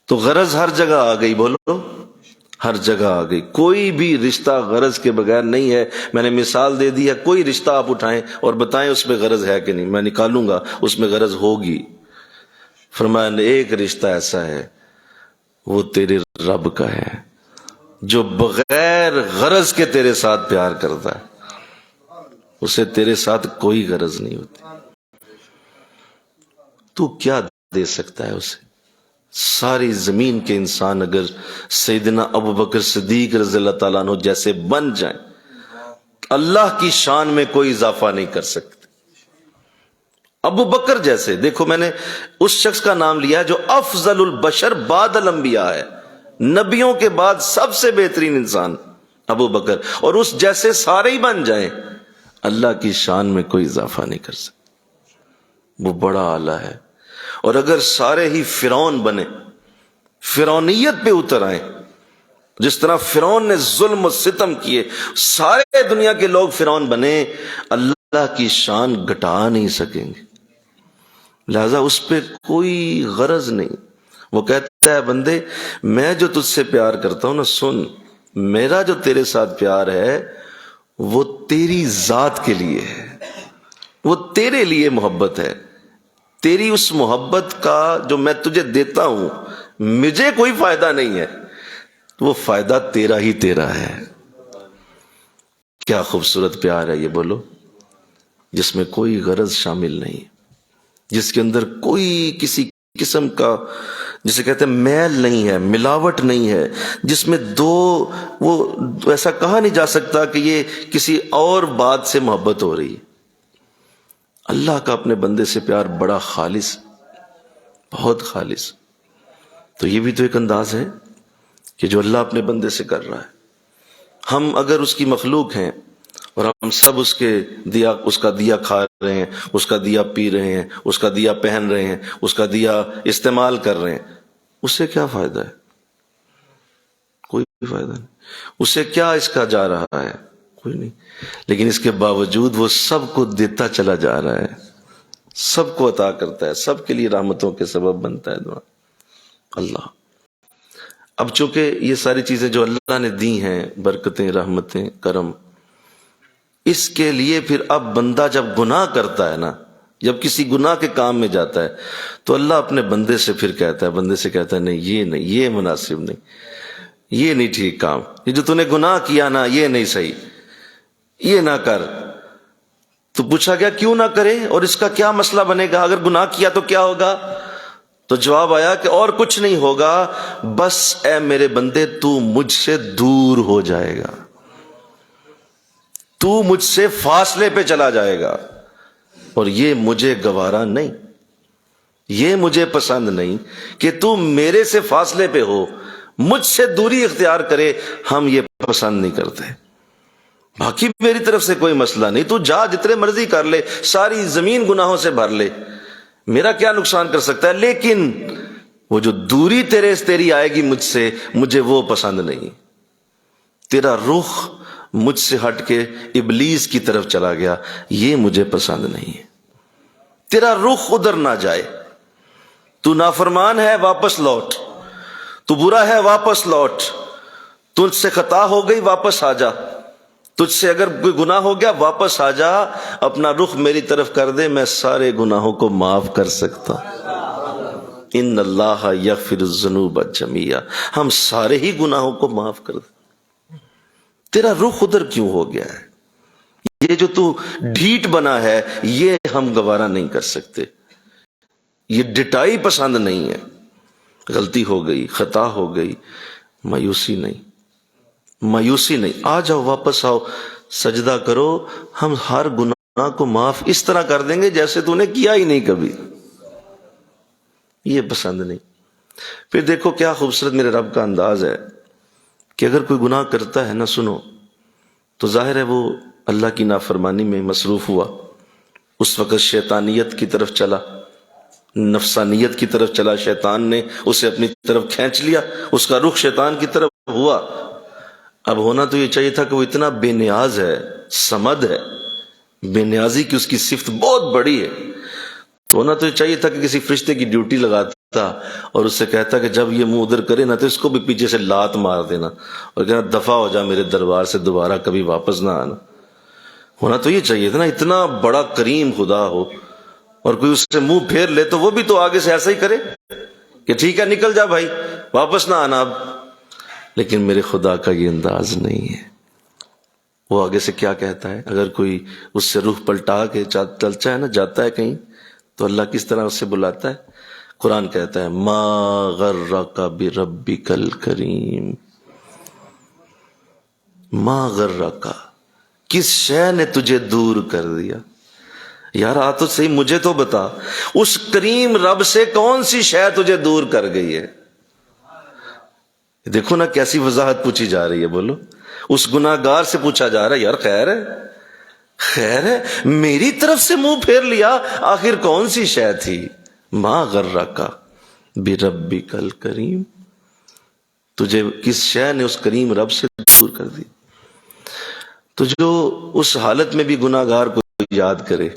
تو غرض ہر جگہ آ گئی، بولو ہر جگہ آ گئی. کوئی بھی رشتہ غرض کے بغیر نہیں ہے. میں نے مثال دے دی ہے، کوئی رشتہ آپ اٹھائیں اور بتائیں اس میں غرض ہے کہ نہیں، میں نکالوں گا اس میں غرض ہوگی. فرمایا ایک رشتہ ایسا ہے وہ تیرے رب کا ہے جو بغیر غرض کے تیرے ساتھ پیار کرتا ہے، اسے تیرے ساتھ کوئی غرض نہیں ہوتی. تو کیا دے سکتا ہے اسے؟ ساری زمین کے انسان اگر سیدنا ابو بکر صدیق رضی اللہ تعالیٰ عنہ جیسے بن جائیں، اللہ کی شان میں کوئی اضافہ نہیں کر سکتے۔ ابو بکر جیسے، دیکھو میں نے اس شخص کا نام لیا جو افضل البشر بعد الانبیاء ہے، نبیوں کے بعد سب سے بہترین انسان ابو بکر، اور اس جیسے سارے ہی بن جائیں، اللہ کی شان میں کوئی اضافہ نہیں کر سکتے، وہ بڑا اعلیٰ ہے۔ اور اگر سارے ہی فرعون بنے، فرعونیت پہ اتر آئیں، جس طرح فرعون نے ظلم و ستم کیے، سارے دنیا کے لوگ فرعون بنے، اللہ کی شان گھٹا نہیں سکیں گے، لہذا اس پہ کوئی غرض نہیں۔ وہ کہتا ہے بندے میں جو تجھ سے پیار کرتا ہوں نا، سن، میرا جو تیرے ساتھ پیار ہے وہ تیری ذات کے لیے ہے، وہ تیرے لیے محبت ہے، تیری اس محبت کا جو میں تجھے دیتا ہوں مجھے کوئی فائدہ نہیں ہے، وہ فائدہ تیرا ہی تیرا ہے۔ کیا خوبصورت پیار ہے یہ، بولو، جس میں کوئی غرض شامل نہیں، جس کے اندر کوئی کسی قسم کا، جسے کہتے ہیں میل نہیں ہے، ملاوٹ نہیں ہے، جس میں وہ ایسا کہا نہیں جا سکتا کہ یہ کسی اور بات سے محبت ہو رہی ہے۔ اللہ کا اپنے بندے سے پیار بڑا خالص، بہت خالص۔ تو یہ بھی تو ایک انداز ہے کہ جو اللہ اپنے بندے سے کر رہا ہے۔ ہم اگر اس کی مخلوق ہیں اور ہم سب اس کا دیا کھا رہے ہیں، اس کا دیا پی رہے ہیں، اس کا دیا پہن رہے ہیں، اس کا دیا استعمال کر رہے ہیں، اس سے کیا فائدہ ہے؟ کوئی فائدہ نہیں۔ اس سے کیا اس کا جا رہا ہے؟ کوئی نہیں۔ لیکن اس کے باوجود وہ سب کو دیتا چلا جا رہا ہے، سب کو عطا کرتا ہے، سب کے لیے رحمتوں کے سبب بنتا ہے۔ دعا اللہ، اب چونکہ یہ ساری چیزیں جو اللہ نے دی ہیں، برکتیں، رحمتیں، کرم، اس کے لیے پھر اب بندہ جب گناہ کرتا ہے نا، جب کسی گناہ کے کام میں جاتا ہے تو اللہ اپنے بندے سے پھر کہتا ہے، بندے سے کہتا ہے نہیں، یہ مناسب نہیں، یہ نہیں ٹھیک کام، یہ جو تو نے گناہ کیا نا یہ نہیں صحیح، یہ نہ کر۔ تو پوچھا گیا کیوں نہ کرے اور اس کا کیا مسئلہ بنے گا؟ اگر گناہ کیا تو کیا ہوگا؟ تو جواب آیا کہ اور کچھ نہیں ہوگا، بس اے میرے بندے تو مجھ سے دور ہو جائے گا، تو مجھ سے فاصلے پہ چلا جائے گا، اور یہ مجھے گوارا نہیں، یہ مجھے پسند نہیں کہ تو میرے سے فاصلے پہ ہو، مجھ سے دوری اختیار کرے، ہم یہ پسند نہیں کرتے۔ باقی میری طرف سے کوئی مسئلہ نہیں، تو جا جتنے مرضی کر لے، ساری زمین گناہوں سے بھر لے، میرا کیا نقصان کر سکتا ہے، لیکن وہ جو دوری تیری آئے گی مجھ سے، مجھے وہ پسند نہیں۔ تیرا رخ مجھ سے ہٹ کے ابلیس کی طرف چلا گیا، یہ مجھے پسند نہیں ہے، تیرا رخ ادھر نہ جائے، تو نافرمان ہے واپس لوٹ، تو برا ہے واپس لوٹ، تجھ سے خطا ہو گئی واپس آ جا، تجھ سے اگر کوئی گناہ ہو گیا واپس آ جا، اپنا رخ میری طرف کر دے، میں سارے گناہوں کو معاف کر سکتا۔ ان اللہ یغفر الذنوب جميعا، ہم سارے ہی گناہوں کو معاف کر دیں۔ تیرا رخ ادھر کیوں ہو گیا ہے؟ یہ جو تو ڈھیٹ بنا ہے یہ ہم گوارا نہیں کر سکتے، یہ ڈٹائی پسند نہیں ہے۔ غلطی ہو گئی، خطا ہو گئی، مایوسی نہیں، مایوسی نہیں، آ جاؤ، واپس آؤ، سجدہ کرو، ہم ہر گناہ کو معاف اس طرح کر دیں گے جیسے تو نے کیا ہی نہیں کبھی۔ یہ پسند نہیں۔ پھر دیکھو کیا خوبصورت میرے رب کا انداز ہے کہ اگر کوئی گناہ کرتا ہے نا، سنو، تو ظاہر ہے وہ اللہ کی نافرمانی میں مصروف ہوا، اس وقت شیطانیت کی طرف چلا، نفسانیت کی طرف چلا، شیطان نے اسے اپنی طرف کھینچ لیا، اس کا رخ شیطان کی طرف ہوا۔ اب ہونا تو یہ چاہیے تھا کہ وہ اتنا بے نیاز ہے، صمد ہے، بے نیازی کی اس کی صفت بہت بڑی ہے، تو ہونا تو یہ چاہیے تھا کہ کسی فرشتے کی ڈیوٹی لگاتا اور اس سے کہتا کہ جب یہ منہ ادھر کرے نا تو اس کو بھی پیچھے سے لات مار دینا اور کہنا دفع ہو جا میرے دربار سے، دوبارہ کبھی واپس نہ آنا۔ ہونا تو یہ چاہیے تھا نا، اتنا بڑا کریم خدا ہو اور کوئی اس سے منہ پھیر لے تو وہ بھی تو آگے سے ایسا ہی کرے کہ ٹھیک ہے نکل جا بھائی، واپس نہ آنا اب۔ لیکن میرے خدا کا یہ انداز نہیں ہے، وہ آگے سے کیا کہتا ہے؟ اگر کوئی اس سے رخ پلٹا کے چلتا ہے نا، جاتا ہے کہیں، تو اللہ کس طرح اسے بلاتا ہے؟ قرآن کہتا ہے ما غرک بربک الکریم، ما غرک، کس شے نے تجھے دور کر دیا؟ یار آ تو صحیح، مجھے تو بتا اس کریم رب سے کون سی شے تجھے دور کر گئی ہے؟ دیکھو نا کیسی وضاحت پوچھی جا رہی ہے، بولو۔ اس گناہگار سے پوچھا جا رہا ہے یار خیر ہے، خیر ہے، میری طرف سے منہ پھیر لیا، آخر کون سی شے تھی؟ ما غرک بربک الکریم، تجھے کس شے نے اس کریم رب سے دور کر دی؟ تو جو اس حالت میں بھی گناہگار کو یاد کرے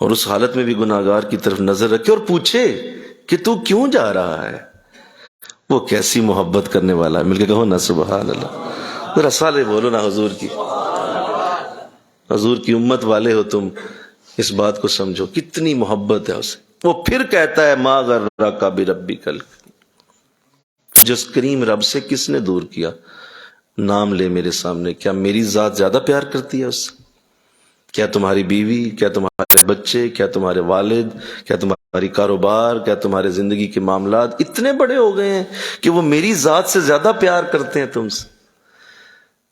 اور اس حالت میں بھی گناہگار کی طرف نظر رکھے اور پوچھے کہ تو کیوں جا رہا ہے، وہ کیسی محبت کرنے والا ہے۔ مل کے کہو نا سبحان اللہ، ذرا صالح بولو نا حضور کی، حضور کی امت والے ہو تم، اس بات کو سمجھو کتنی محبت ہے اسے۔ وہ پھر کہتا ہے ما غرک بربک الکریم، جس کریم رب سے کس نے دور کیا؟ نام لے میرے سامنے، کیا میری ذات زیادہ پیار کرتی ہے اس سے؟ کیا تمہاری بیوی، کیا تمہارے بچے، کیا تمہارے والد، کیا تمہاری کاروبار، کیا تمہارے زندگی کے معاملات اتنے بڑے ہو گئے ہیں کہ وہ میری ذات سے زیادہ پیار کرتے ہیں تم سے؟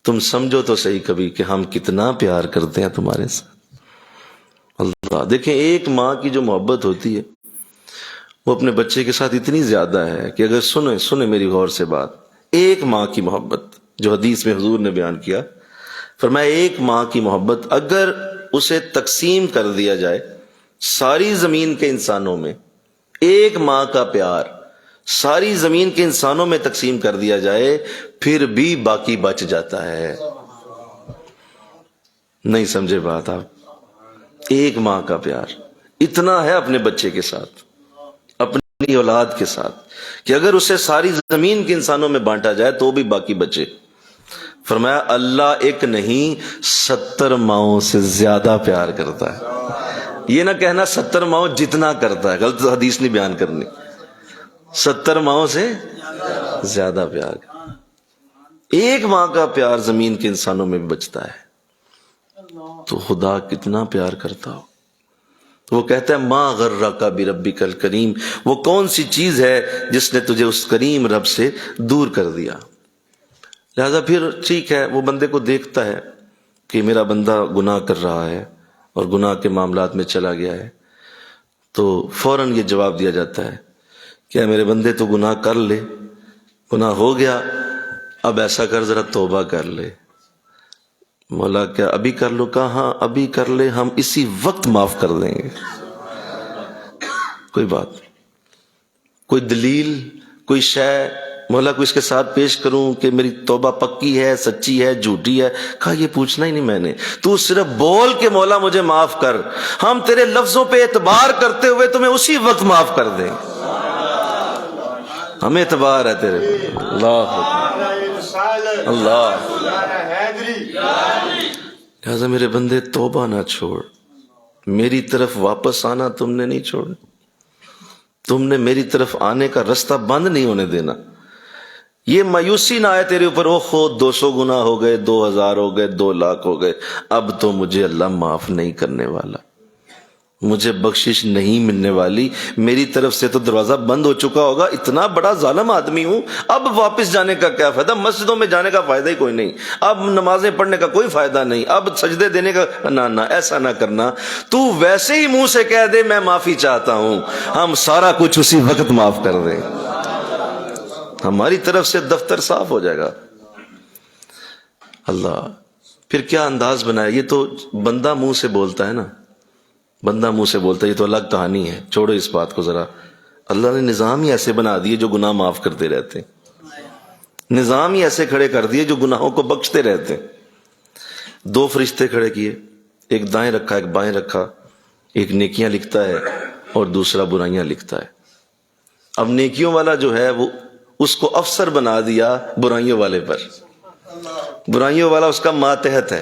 تم سمجھو تو صحیح کبھی کہ ہم کتنا پیار کرتے ہیں تمہارے ساتھ۔ اللہ، دیکھیں ایک ماں کی جو محبت ہوتی ہے وہ اپنے بچے کے ساتھ اتنی زیادہ ہے کہ اگر سنیں میری غور سے بات، ایک ماں کی محبت جو حدیث میں حضور نے بیان کیا، فرمایا ایک ماں کی محبت اگر اسے تقسیم کر دیا جائے ساری زمین کے انسانوں میں، ایک ماں کا پیار ساری زمین کے انسانوں میں تقسیم کر دیا جائے پھر بھی باقی بچ جاتا ہے۔ نہیں سمجھے بات آپ؟ ایک ماں کا پیار اتنا ہے اپنے بچے کے ساتھ، اپنی اولاد کے ساتھ، کہ اگر اسے ساری زمین کے انسانوں میں بانٹا جائے تو بھی باقی بچے۔ فرمایا اللہ ایک نہیں 70 ماؤں سے زیادہ پیار کرتا ہے۔ یہ نہ کہنا 70 ماؤں جتنا کرتا ہے، غلط حدیث نہیں بیان کرنی، 70 ماؤں سے زیادہ پیار کرتا ہے۔ ایک ماں کا پیار زمین کے انسانوں میں بھی بچتا ہے، تو خدا کتنا پیار کرتا ہو۔ وہ کہتا ہے ما غرک بربک الکریم، وہ کون سی چیز ہے جس نے تجھے اس کریم رب سے دور کر دیا؟ لہذا پھر ٹھیک ہے، وہ بندے کو دیکھتا ہے کہ میرا بندہ گناہ کر رہا ہے اور گناہ کے معاملات میں چلا گیا ہے، تو فوراً یہ جواب دیا جاتا ہے کہ اے میرے بندے تو گناہ کر لے، گناہ ہو گیا، اب ایسا کر ذرا توبہ کر لے۔ مولا کیا ابھی کر لو؟ کہا ہاں ابھی کر لے، ہم اسی وقت معاف کر دیں گے۔ کوئی بات، کوئی دلیل، کوئی شے مولا کو اس کے ساتھ پیش کروں کہ میری توبہ پکی ہے، سچی ہے، جھوٹی ہے؟ کہا یہ پوچھنا ہی نہیں میں نے، تو صرف بول کہ مولا مجھے معاف کر، ہم تیرے لفظوں پہ اعتبار کرتے ہوئے تمہیں اسی وقت معاف کر دیں۔ ہمیں اعتبار ہے تیرے پر۔ اللہ اللہ، لہذا میرے بندے توبہ نہ چھوڑ، میری طرف واپس آنا تم نے نہیں چھوڑنا، تم نے میری طرف آنے کا رستہ بند نہیں ہونے دینا۔ یہ مایوسی نہ آئے تیرے اوپر، وہ خود 200 گناہ ہو گئے، 2000 ہو گئے، 2 لاکھ ہو گئے، اب تو مجھے اللہ معاف نہیں کرنے والا، مجھے بخشش نہیں ملنے والی، میری طرف سے تو دروازہ بند ہو چکا ہوگا، اتنا بڑا ظالم آدمی ہوں، اب واپس جانے کا کیا فائدہ؟ مسجدوں میں جانے کا فائدہ ہی کوئی نہیں، اب نمازیں پڑھنے کا کوئی فائدہ نہیں، اب سجدے دینے کا نہ ایسا نہ کرنا، تو ویسے ہی منہ سے کہہ دے میں معافی چاہتا ہوں، ہم سارا کچھ اسی وقت معاف کر دیں، ہماری طرف سے دفتر صاف ہو جائے گا۔ اللہ پھر کیا انداز بنایا؟ یہ تو بندہ منہ سے بولتا ہے نا، بندہ منہ سے بولتا ہے، یہ تو الگ کہانی ہے، چھوڑو اس بات کو ذرا۔ اللہ نے نظام ہی ایسے بنا دیے جو گناہ معاف کرتے رہتے ہیں، نظام ہی ایسے کھڑے کر دیے جو گناہوں کو بخشتے رہتے ہیں۔ 2 فرشتے کھڑے کیے، ایک دائیں رکھا ایک بائیں رکھا، ایک نیکیاں لکھتا ہے اور دوسرا برائیاں لکھتا ہے۔ اب نیکیوں والا جو ہے وہ اس کو افسر بنا دیا برائیوں والے پر، برائیوں والا اس کا ماتحت ہے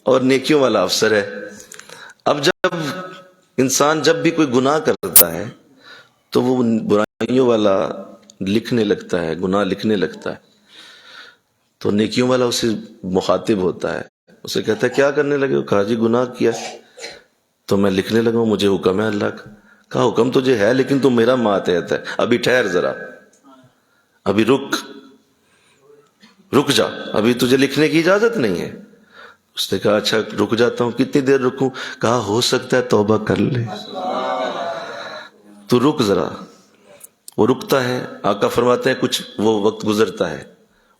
اور نیکیوں والا افسر ہے۔ اب جب انسان جب بھی کوئی گناہ کرتا ہے تو وہ برائیوں والا لکھنے لگتا ہے، گناہ لکھنے لگتا ہے، تو نیکیوں والا اسے مخاطب ہوتا ہے، اسے کہتا ہے کیا کرنے لگے ہو؟ کہا جی گناہ کیا۔ تو میں لکھنے لگا ہوں، مجھے حکم ہے اللہ کا۔ کہا حکم تجھے ہے لیکن تو میرا ماتحت ہے، ابھی ٹھہر ذرا، ابھی رک جا، ابھی تجھے لکھنے کی اجازت نہیں ہے۔ اس نے کہا اچھا رک جاتا ہوں، کتنی دیر رکوں؟ کہا ہو سکتا ہے توبہ کر لے، تو رک ذرا۔ وہ رکتا ہے، آقا فرماتے ہیں کچھ وہ وقت گزرتا ہے،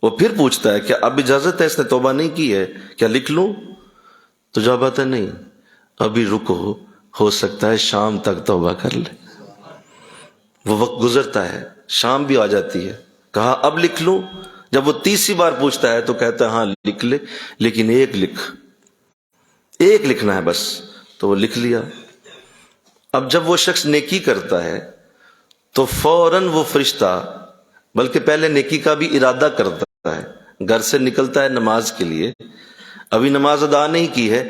وہ پھر پوچھتا ہے کہ اب اجازت ہے، اس نے توبہ نہیں کی ہے، کیا لکھ لوں؟ تو جواب آتا ہے نہیں ابھی رکو، ہو سکتا ہے شام تک توبہ کر لے۔ وہ وقت گزرتا ہے، شام بھی آ جاتی ہے، کہا اب لکھ لوں؟ جب وہ تیسری بار پوچھتا ہے تو کہتا ہے ہاں لکھ لے، لیکن ایک لکھنا ہے بس۔ تو وہ لکھ لیا۔ اب جب وہ شخص نیکی کرتا ہے تو فوراً وہ فرشتہ، بلکہ پہلے نیکی کا بھی ارادہ کرتا ہے، گھر سے نکلتا ہے نماز کے لیے، ابھی نماز ادا نہیں کی ہے،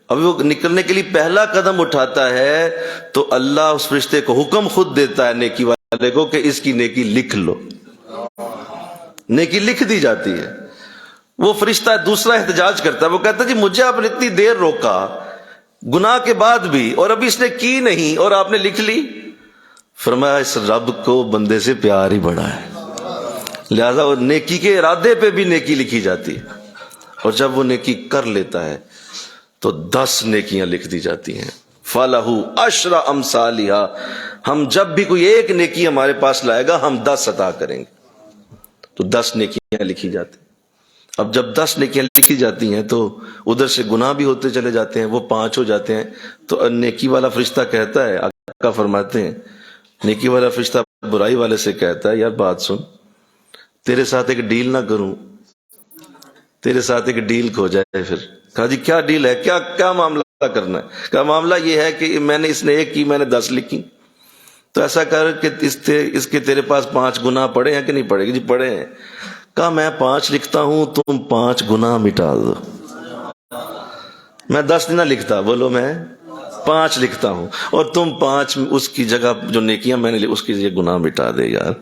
ابھی وہ نکلنے کے لیے پہلا قدم اٹھاتا ہے تو اللہ اس فرشتے کو حکم خود دیتا ہے نیکی والے کو کہ اس کی نیکی لکھ لو۔ نیکی لکھ دی جاتی ہے۔ وہ فرشتہ دوسرا احتجاج کرتا ہے، وہ کہتا ہے جی مجھے آپ نے اتنی دیر روکا گناہ کے بعد بھی، اور ابھی اس نے کی نہیں اور آپ نے لکھ لی۔ فرمایا اس رب کو بندے سے پیار ہی بڑا ہے، لہذا وہ نیکی کے ارادے پہ بھی نیکی لکھی جاتی ہے، اور جب وہ نیکی کر لیتا ہے تو 10 نیکیاں لکھ دی جاتی ہیں۔ فَلَهُ عَشْرَ أَمْثَالِهَا، ہم جب بھی کوئی ایک نیکی ہمارے پاس لائے گا ہم 10 عطا کریں گے، تو 10 نیکیاں لکھی جاتی ہیں۔ اب جب 10 نیکیاں لکھی جاتی ہیں تو ادھر سے گناہ بھی ہوتے چلے جاتے ہیں، وہ 5 ہو جاتے ہیں، تو نیکی والا فرشتہ کہتا ہے، آقا فرماتے ہیں نیکی والا فرشتہ برائی والے سے کہتا ہے یار بات سن، تیرے ساتھ ایک ڈیل نہ کروں، تیرے ساتھ ایک ڈیل کھو جائے۔ پھر کہا جی کیا ڈیل ہے، کیا معاملہ کرنا ہے؟ کہا معاملہ یہ ہے کہ اس نے ایک کی، میں نے 10 لکھی، تو ایسا کر کہ اس کے تیرے پاس 5 گناہ پڑے ہیں کہ نہیں پڑے؟ جی پڑے ہیں۔ کہا میں 5 لکھتا ہوں، تم 5 گناہ مٹا دو۔ میں 10 نہ لکھتا، بولو میں 5 لکھتا ہوں، اور تم 5 اس کی جگہ جو نیکیاں میں نے اس کی یہ گناہ مٹا دے یار۔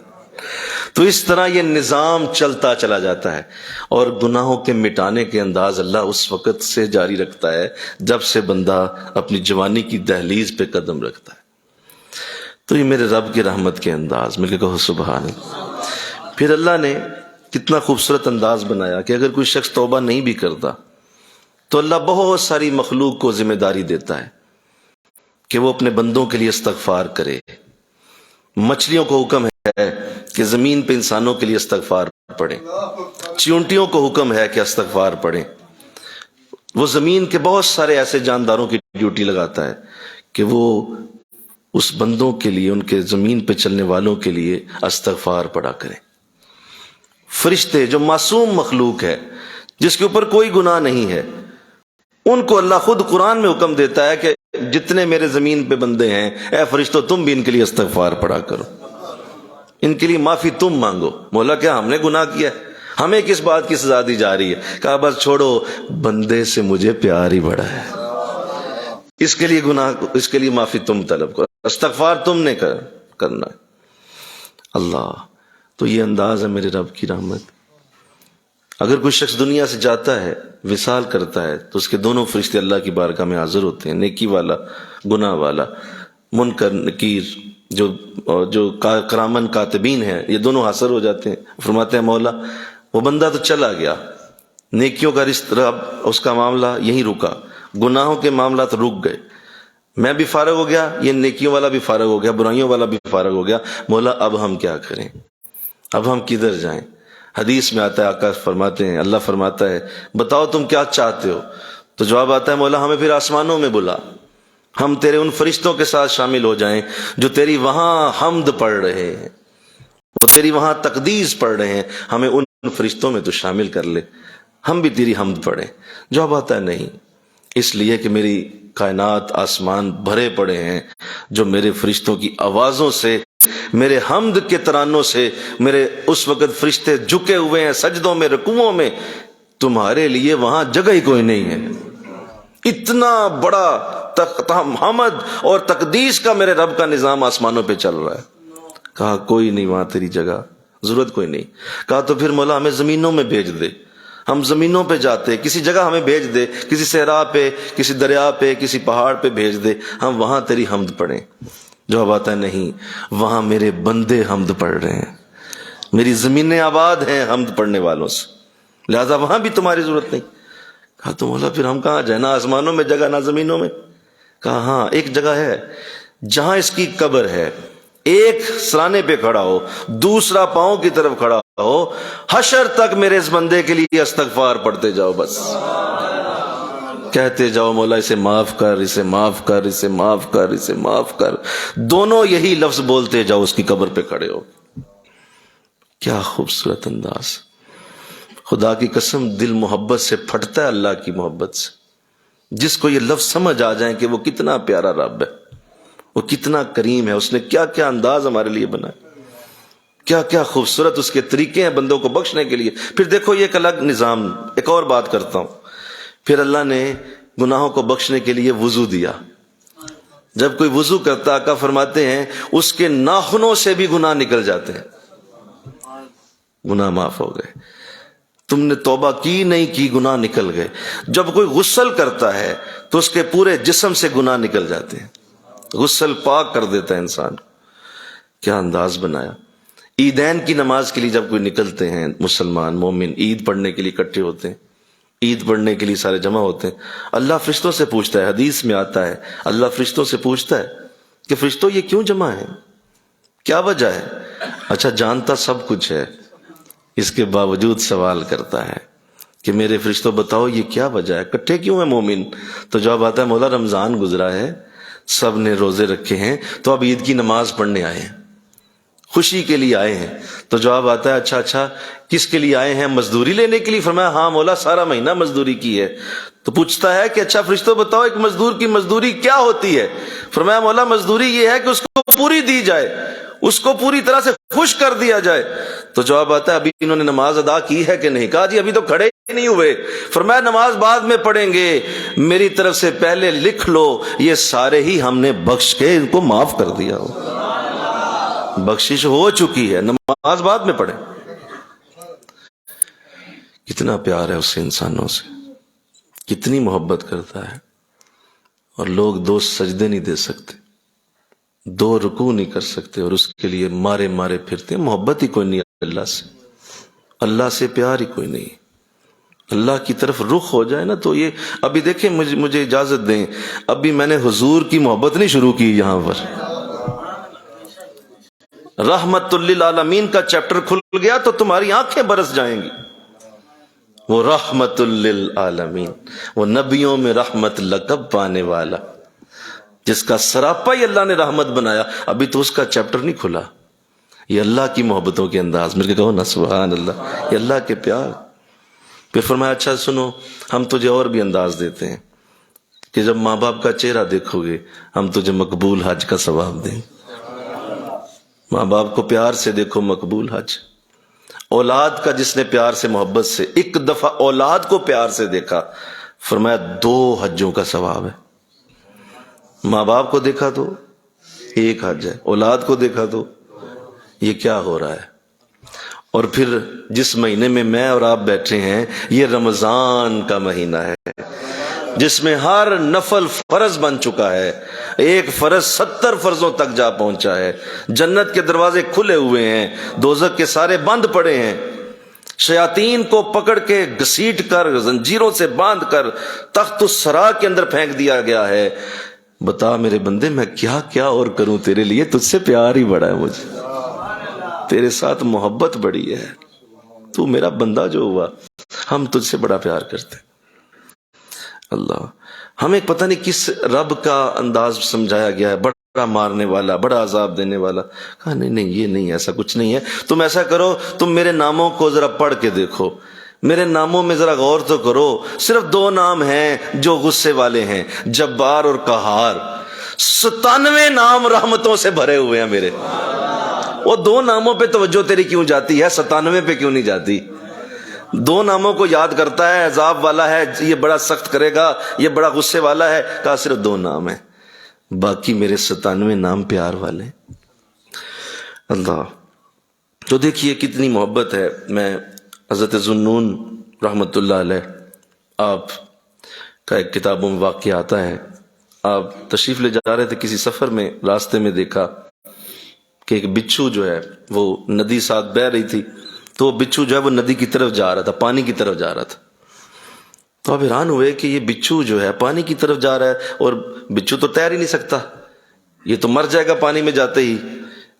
تو اس طرح یہ نظام چلتا چلا جاتا ہے، اور گناہوں کے مٹانے کے انداز اللہ اس وقت سے جاری رکھتا ہے جب سے بندہ اپنی جوانی کی دہلیز پہ قدم رکھتا ہے۔ تو یہ میرے رب کی رحمت کے انداز، مل کے کہو سبحان اللہ۔ پھر اللہ نے کتنا خوبصورت انداز بنایا کہ اگر کوئی شخص توبہ نہیں بھی کرتا تو اللہ بہت ساری مخلوق کو ذمہ داری دیتا ہے کہ وہ اپنے بندوں کے لیے استغفار کرے۔ مچھلیوں کو حکم ہے کہ زمین پہ انسانوں کے لیے استغفار پڑھیں، چیونٹیوں کو حکم ہے کہ استغفار پڑھیں، وہ زمین کے بہت سارے ایسے جانداروں کی ڈیوٹی لگاتا ہے کہ وہ اس بندوں کے لیے، ان کے زمین پہ چلنے والوں کے لیے استغفار پڑھا کریں۔ فرشتے جو معصوم مخلوق ہے، جس کے اوپر کوئی گناہ نہیں ہے، ان کو اللہ خود قرآن میں حکم دیتا ہے کہ جتنے میرے زمین پہ بندے ہیں، اے فرشتوں تم بھی ان کے لیے استغفار پڑھا کرو، ان کے لیے معافی تم مانگو۔ مولا کیا ہم نے گناہ کیا ہے؟ ہمیں کس بات کی سزا دی جا رہی ہے؟ کہا بس چھوڑو، بندے سے مجھے پیار ہی بڑا ہے، اس کے لیے گناہ، اس کے لیے معافی تم طلب کرو، استغفار تم نے کرنا ہے۔ اللہ، تو یہ انداز ہے میرے رب کی رحمت۔ اگر کوئی شخص دنیا سے جاتا ہے، وصال کرتا ہے، تو اس کے دونوں فرشتے اللہ کی بارگاہ میں حاضر ہوتے ہیں، نیکی والا، گناہ والا، منکر نکیر، جو کرامن کاتبین ہیں، یہ دونوں حاضر ہو جاتے ہیں۔ فرماتے ہیں مولا وہ بندہ تو چلا گیا، نیکیوں کا رب اس کا معاملہ یہیں رکا، گناہوں کے معاملات رک گئے، میں بھی فارغ ہو گیا، یہ نیکیوں والا بھی فارغ ہو گیا، برائیوں والا بھی فارغ ہو گیا، مولا اب ہم کیا کریں، اب ہم کدھر جائیں؟ حدیث میں آتا ہے، آقا فرماتے ہیں، اللہ فرماتا ہے بتاؤ تم کیا چاہتے ہو؟ تو جواب آتا ہے مولا ہمیں پھر آسمانوں میں بلا، ہم تیرے ان فرشتوں کے ساتھ شامل ہو جائیں جو تیری وہاں حمد پڑھ رہے ہیں، وہ تیری وہاں تقدیس پڑھ رہے ہیں، ہمیں ان فرشتوں میں تو شامل کر لے، ہم بھی تیری حمد پڑھیں۔ جواب آتا ہے نہیں، اس لیے کہ میری کائنات آسمان بھرے پڑے ہیں جو میرے فرشتوں کی آوازوں سے، میرے حمد کے ترانوں سے، میرے اس وقت فرشتے جھکے ہوئے ہیں سجدوں میں، رکوعوں میں، تمہارے لیے وہاں جگہ ہی کوئی نہیں ہے۔ اتنا بڑا حمد اور تقدیس کا میرے رب کا نظام آسمانوں پہ چل رہا ہے۔ کہا کوئی نہیں وہاں تیری جگہ، ضرورت کوئی نہیں۔ کہا تو پھر مولا ہمیں زمینوں میں بھیج دے، ہم زمینوں پہ جاتے، کسی جگہ ہمیں بھیج دے، کسی صحرا پہ، کسی دریا پہ، کسی پہاڑ پہ بھیج دے، ہم وہاں تیری حمد پڑھیں۔ جواب آتا ہے نہیں، وہاں میرے بندے حمد پڑھ رہے ہیں، میری زمینیں آباد ہیں حمد پڑھنے والوں سے، لہذا وہاں بھی تمہاری ضرورت نہیں۔ کہا تو مولا پھر ہم کہاں جائیں، نہ آسمانوں میں جگہ نہ زمینوں میں؟ کہا ہاں ایک جگہ ہے جہاں اس کی قبر ہے، ایک سرانے پہ کھڑا ہو، دوسرا پاؤں کی طرف کھڑا ہو، حشر تک میرے اس بندے کے لیے استغفار پڑھتے جاؤ، بس کہتے جاؤ مولا اسے معاف کر، اسے معاف کر، اسے معاف کر، اسے معاف کر، دونوں یہی لفظ بولتے جاؤ اس کی قبر پہ کھڑے ہو۔ کیا خوبصورت انداز، خدا کی قسم دل محبت سے پھٹتا ہے، اللہ کی محبت سے۔ جس کو یہ لفظ سمجھ آ جائیں کہ وہ کتنا پیارا رب ہے، وہ کتنا کریم ہے، اس نے کیا کیا انداز ہمارے لیے بنایا، کیا کیا خوبصورت اس کے طریقے ہیں بندوں کو بخشنے کے لیے۔ پھر دیکھو یہ ایک الگ نظام، ایک اور بات کرتا ہوں، پھر اللہ نے گناہوں کو بخشنے کے لیے وضو دیا۔ جب کوئی وضو کرتا، آقا فرماتے ہیں اس کے ناخنوں سے بھی گناہ نکل جاتے ہیں، گناہ معاف ہو گئے، تم نے توبہ کی نہیں کی، گناہ نکل گئے۔ جب کوئی غسل کرتا ہے تو اس کے پورے جسم سے گناہ نکل جاتے ہیں، غسل پاک کر دیتا ہے انسان کو۔ کیا انداز بنایا۔ عیدین کی نماز کے لیے جب کوئی نکلتے ہیں مسلمان مومن، عید پڑھنے کے لیے اکٹھے ہوتے ہیں، عید پڑھنے کے لیے سارے جمع ہوتے ہیں، اللہ فرشتوں سے پوچھتا ہے، حدیث میں آتا ہے اللہ فرشتوں سے پوچھتا ہے کہ فرشتوں یہ کیوں جمع ہیں، کیا وجہ ہے؟ اچھا جانتا سب کچھ ہے، اس کے باوجود سوال کرتا ہے کہ میرے فرشتوں بتاؤ یہ کیا وجہ ہے، کٹھے کیوں ہیں مومن؟ تو جواب آتا ہے مولا رمضان گزرا ہے، سب نے روزے رکھے ہیں، تو اب عید کی نماز پڑھنے آئے ہیں، خوشی کے لیے آئے ہیں۔ تو جواب آتا ہے اچھا کس کے لیے آئے ہیں، مزدوری لینے کے لیے؟ فرمایا ہاں مولا سارا مہینہ مزدوری کی ہے۔ تو پوچھتا ہے کہ اچھا فرشتوں بتاؤ ایک مزدور کی مزدوری کیا ہوتی ہے؟ فرمایا مولا مزدوری یہ ہے کہ اس کو پوری دی جائے، اس کو پوری طرح سے خوش کر دیا جائے۔ تو جواب آتا ہے ابھی انہوں نے نماز ادا کی ہے کہ نہیں؟ کہا جی ابھی تو کھڑے ہی نہیں ہوئے۔ فرمایا نماز بعد میں پڑھیں گے، میری طرف سے پہلے لکھ لو یہ سارے ہی ہم نے بخش کے ان کو معاف کر دیا ہو، بخشش ہو چکی ہے، نماز بعد میں پڑھیں۔ کتنا پیار ہے اس سے انسانوں سے، کتنی محبت کرتا ہے، اور لوگ 2 سجدے نہیں دے سکتے، 2 رکوع نہیں کر سکتے، اور اس کے لیے مارے مارے پھرتے ہیں۔ محبت ہی کوئی نہیں اللہ سے، اللہ سے پیار ہی کوئی نہیں۔ اللہ کی طرف رخ ہو جائے نا تو یہ ابھی دیکھیں، مجھے اجازت دیں، ابھی میں نے حضور کی محبت نہیں شروع کی یہاں پر، رحمت للعالمین کا چیپٹر کھل گیا تو تمہاری آنکھیں برس جائیں گی۔ وہ رحمت للعالمین، وہ نبیوں میں رحمت لقب پانے والا، جس کا سراپا ہی اللہ نے رحمت بنایا، ابھی تو اس کا چیپٹر نہیں کھلا۔ یہ اللہ کی محبتوں کے انداز، مل کے کہو نا سبحان اللہ، یہ اللہ کے پیار۔ پھر فرمایا اچھا سنو، ہم تجھے اور بھی انداز دیتے ہیں کہ جب ماں باپ کا چہرہ دیکھو گے ہم تجھے مقبول حج کا ثواب دیں۔ ماں باپ کو پیار سے دیکھو، مقبول حج۔ اولاد کا جس نے پیار سے محبت سے ایک دفعہ اولاد کو پیار سے دیکھا، فرمایا 2 حجوں کا ثواب ہے۔ ماں باپ کو دیکھا تو 1 حج ہے، اولاد کو دیکھا تو یہ کیا ہو رہا ہے؟ اور پھر جس مہینے میں میں اور آپ بیٹھے ہیں یہ رمضان کا مہینہ ہے، جس میں ہر نفل فرض بن چکا ہے، ایک فرض 70 فرضوں تک جا پہنچا ہے، جنت کے دروازے کھلے ہوئے ہیں، دوزخ کے سارے بند پڑے ہیں، شیاطین کو پکڑ کے گھسیٹ کر زنجیروں سے باندھ کر تخت السرا کے اندر پھینک دیا گیا ہے۔ بتا میرے بندے میں کیا کیا اور کروں تیرے لیے، تجھ سے پیار ہی بڑا ہے، مجھے تیرے ساتھ محبت بڑی ہے، تو میرا بندہ جو ہوا، ہم تجھ سے بڑا پیار کرتے ہیں۔ اللہ ہمیں پتہ نہیں کس رب کا انداز سمجھایا گیا ہے، بڑا مارنے والا، بڑا عذاب دینے والا۔ کہا نہیں یہ نہیں، ایسا کچھ نہیں ہے۔ تم ایسا کرو، تم میرے ناموں کو ذرا پڑھ کے دیکھو، میرے ناموں میں ذرا غور تو کرو، صرف 2 نام ہیں جو غصے والے ہیں، جبار اور قہار۔ 97 نام رحمتوں سے بھرے ہوئے ہیں میرے، وہ 2 ناموں پہ توجہ تیری کیوں جاتی ہے، 97 پہ کیوں نہیں جاتی؟ 2 ناموں کو یاد کرتا ہے، عذاب والا ہے، یہ بڑا سخت کرے گا، یہ بڑا غصے والا ہے، کہا صرف 2 نام ہیں، باقی میرے 97 نام پیار والے۔ اللہ تو دیکھیے کتنی محبت ہے۔ میں حضرت ذو النون رحمۃ اللہ علیہ، آپ کا ایک کتابوں میں واقعہ آتا ہے، آپ تشریف لے جا رہے تھے کسی سفر میں، راستے میں دیکھا کہ ایک بچھو جو ہے وہ ندی ساتھ بہہ رہی تھی، تو وہ بچھو جو ہے وہ ندی کی طرف جا رہا تھا، پانی کی طرف جا رہا تھا۔ تو آپ حیران ہوئے کہ یہ بچھو جو ہے پانی کی طرف جا رہا ہے، اور بچھو تو تیر ہی نہیں سکتا، یہ تو مر جائے گا پانی میں جاتے ہی،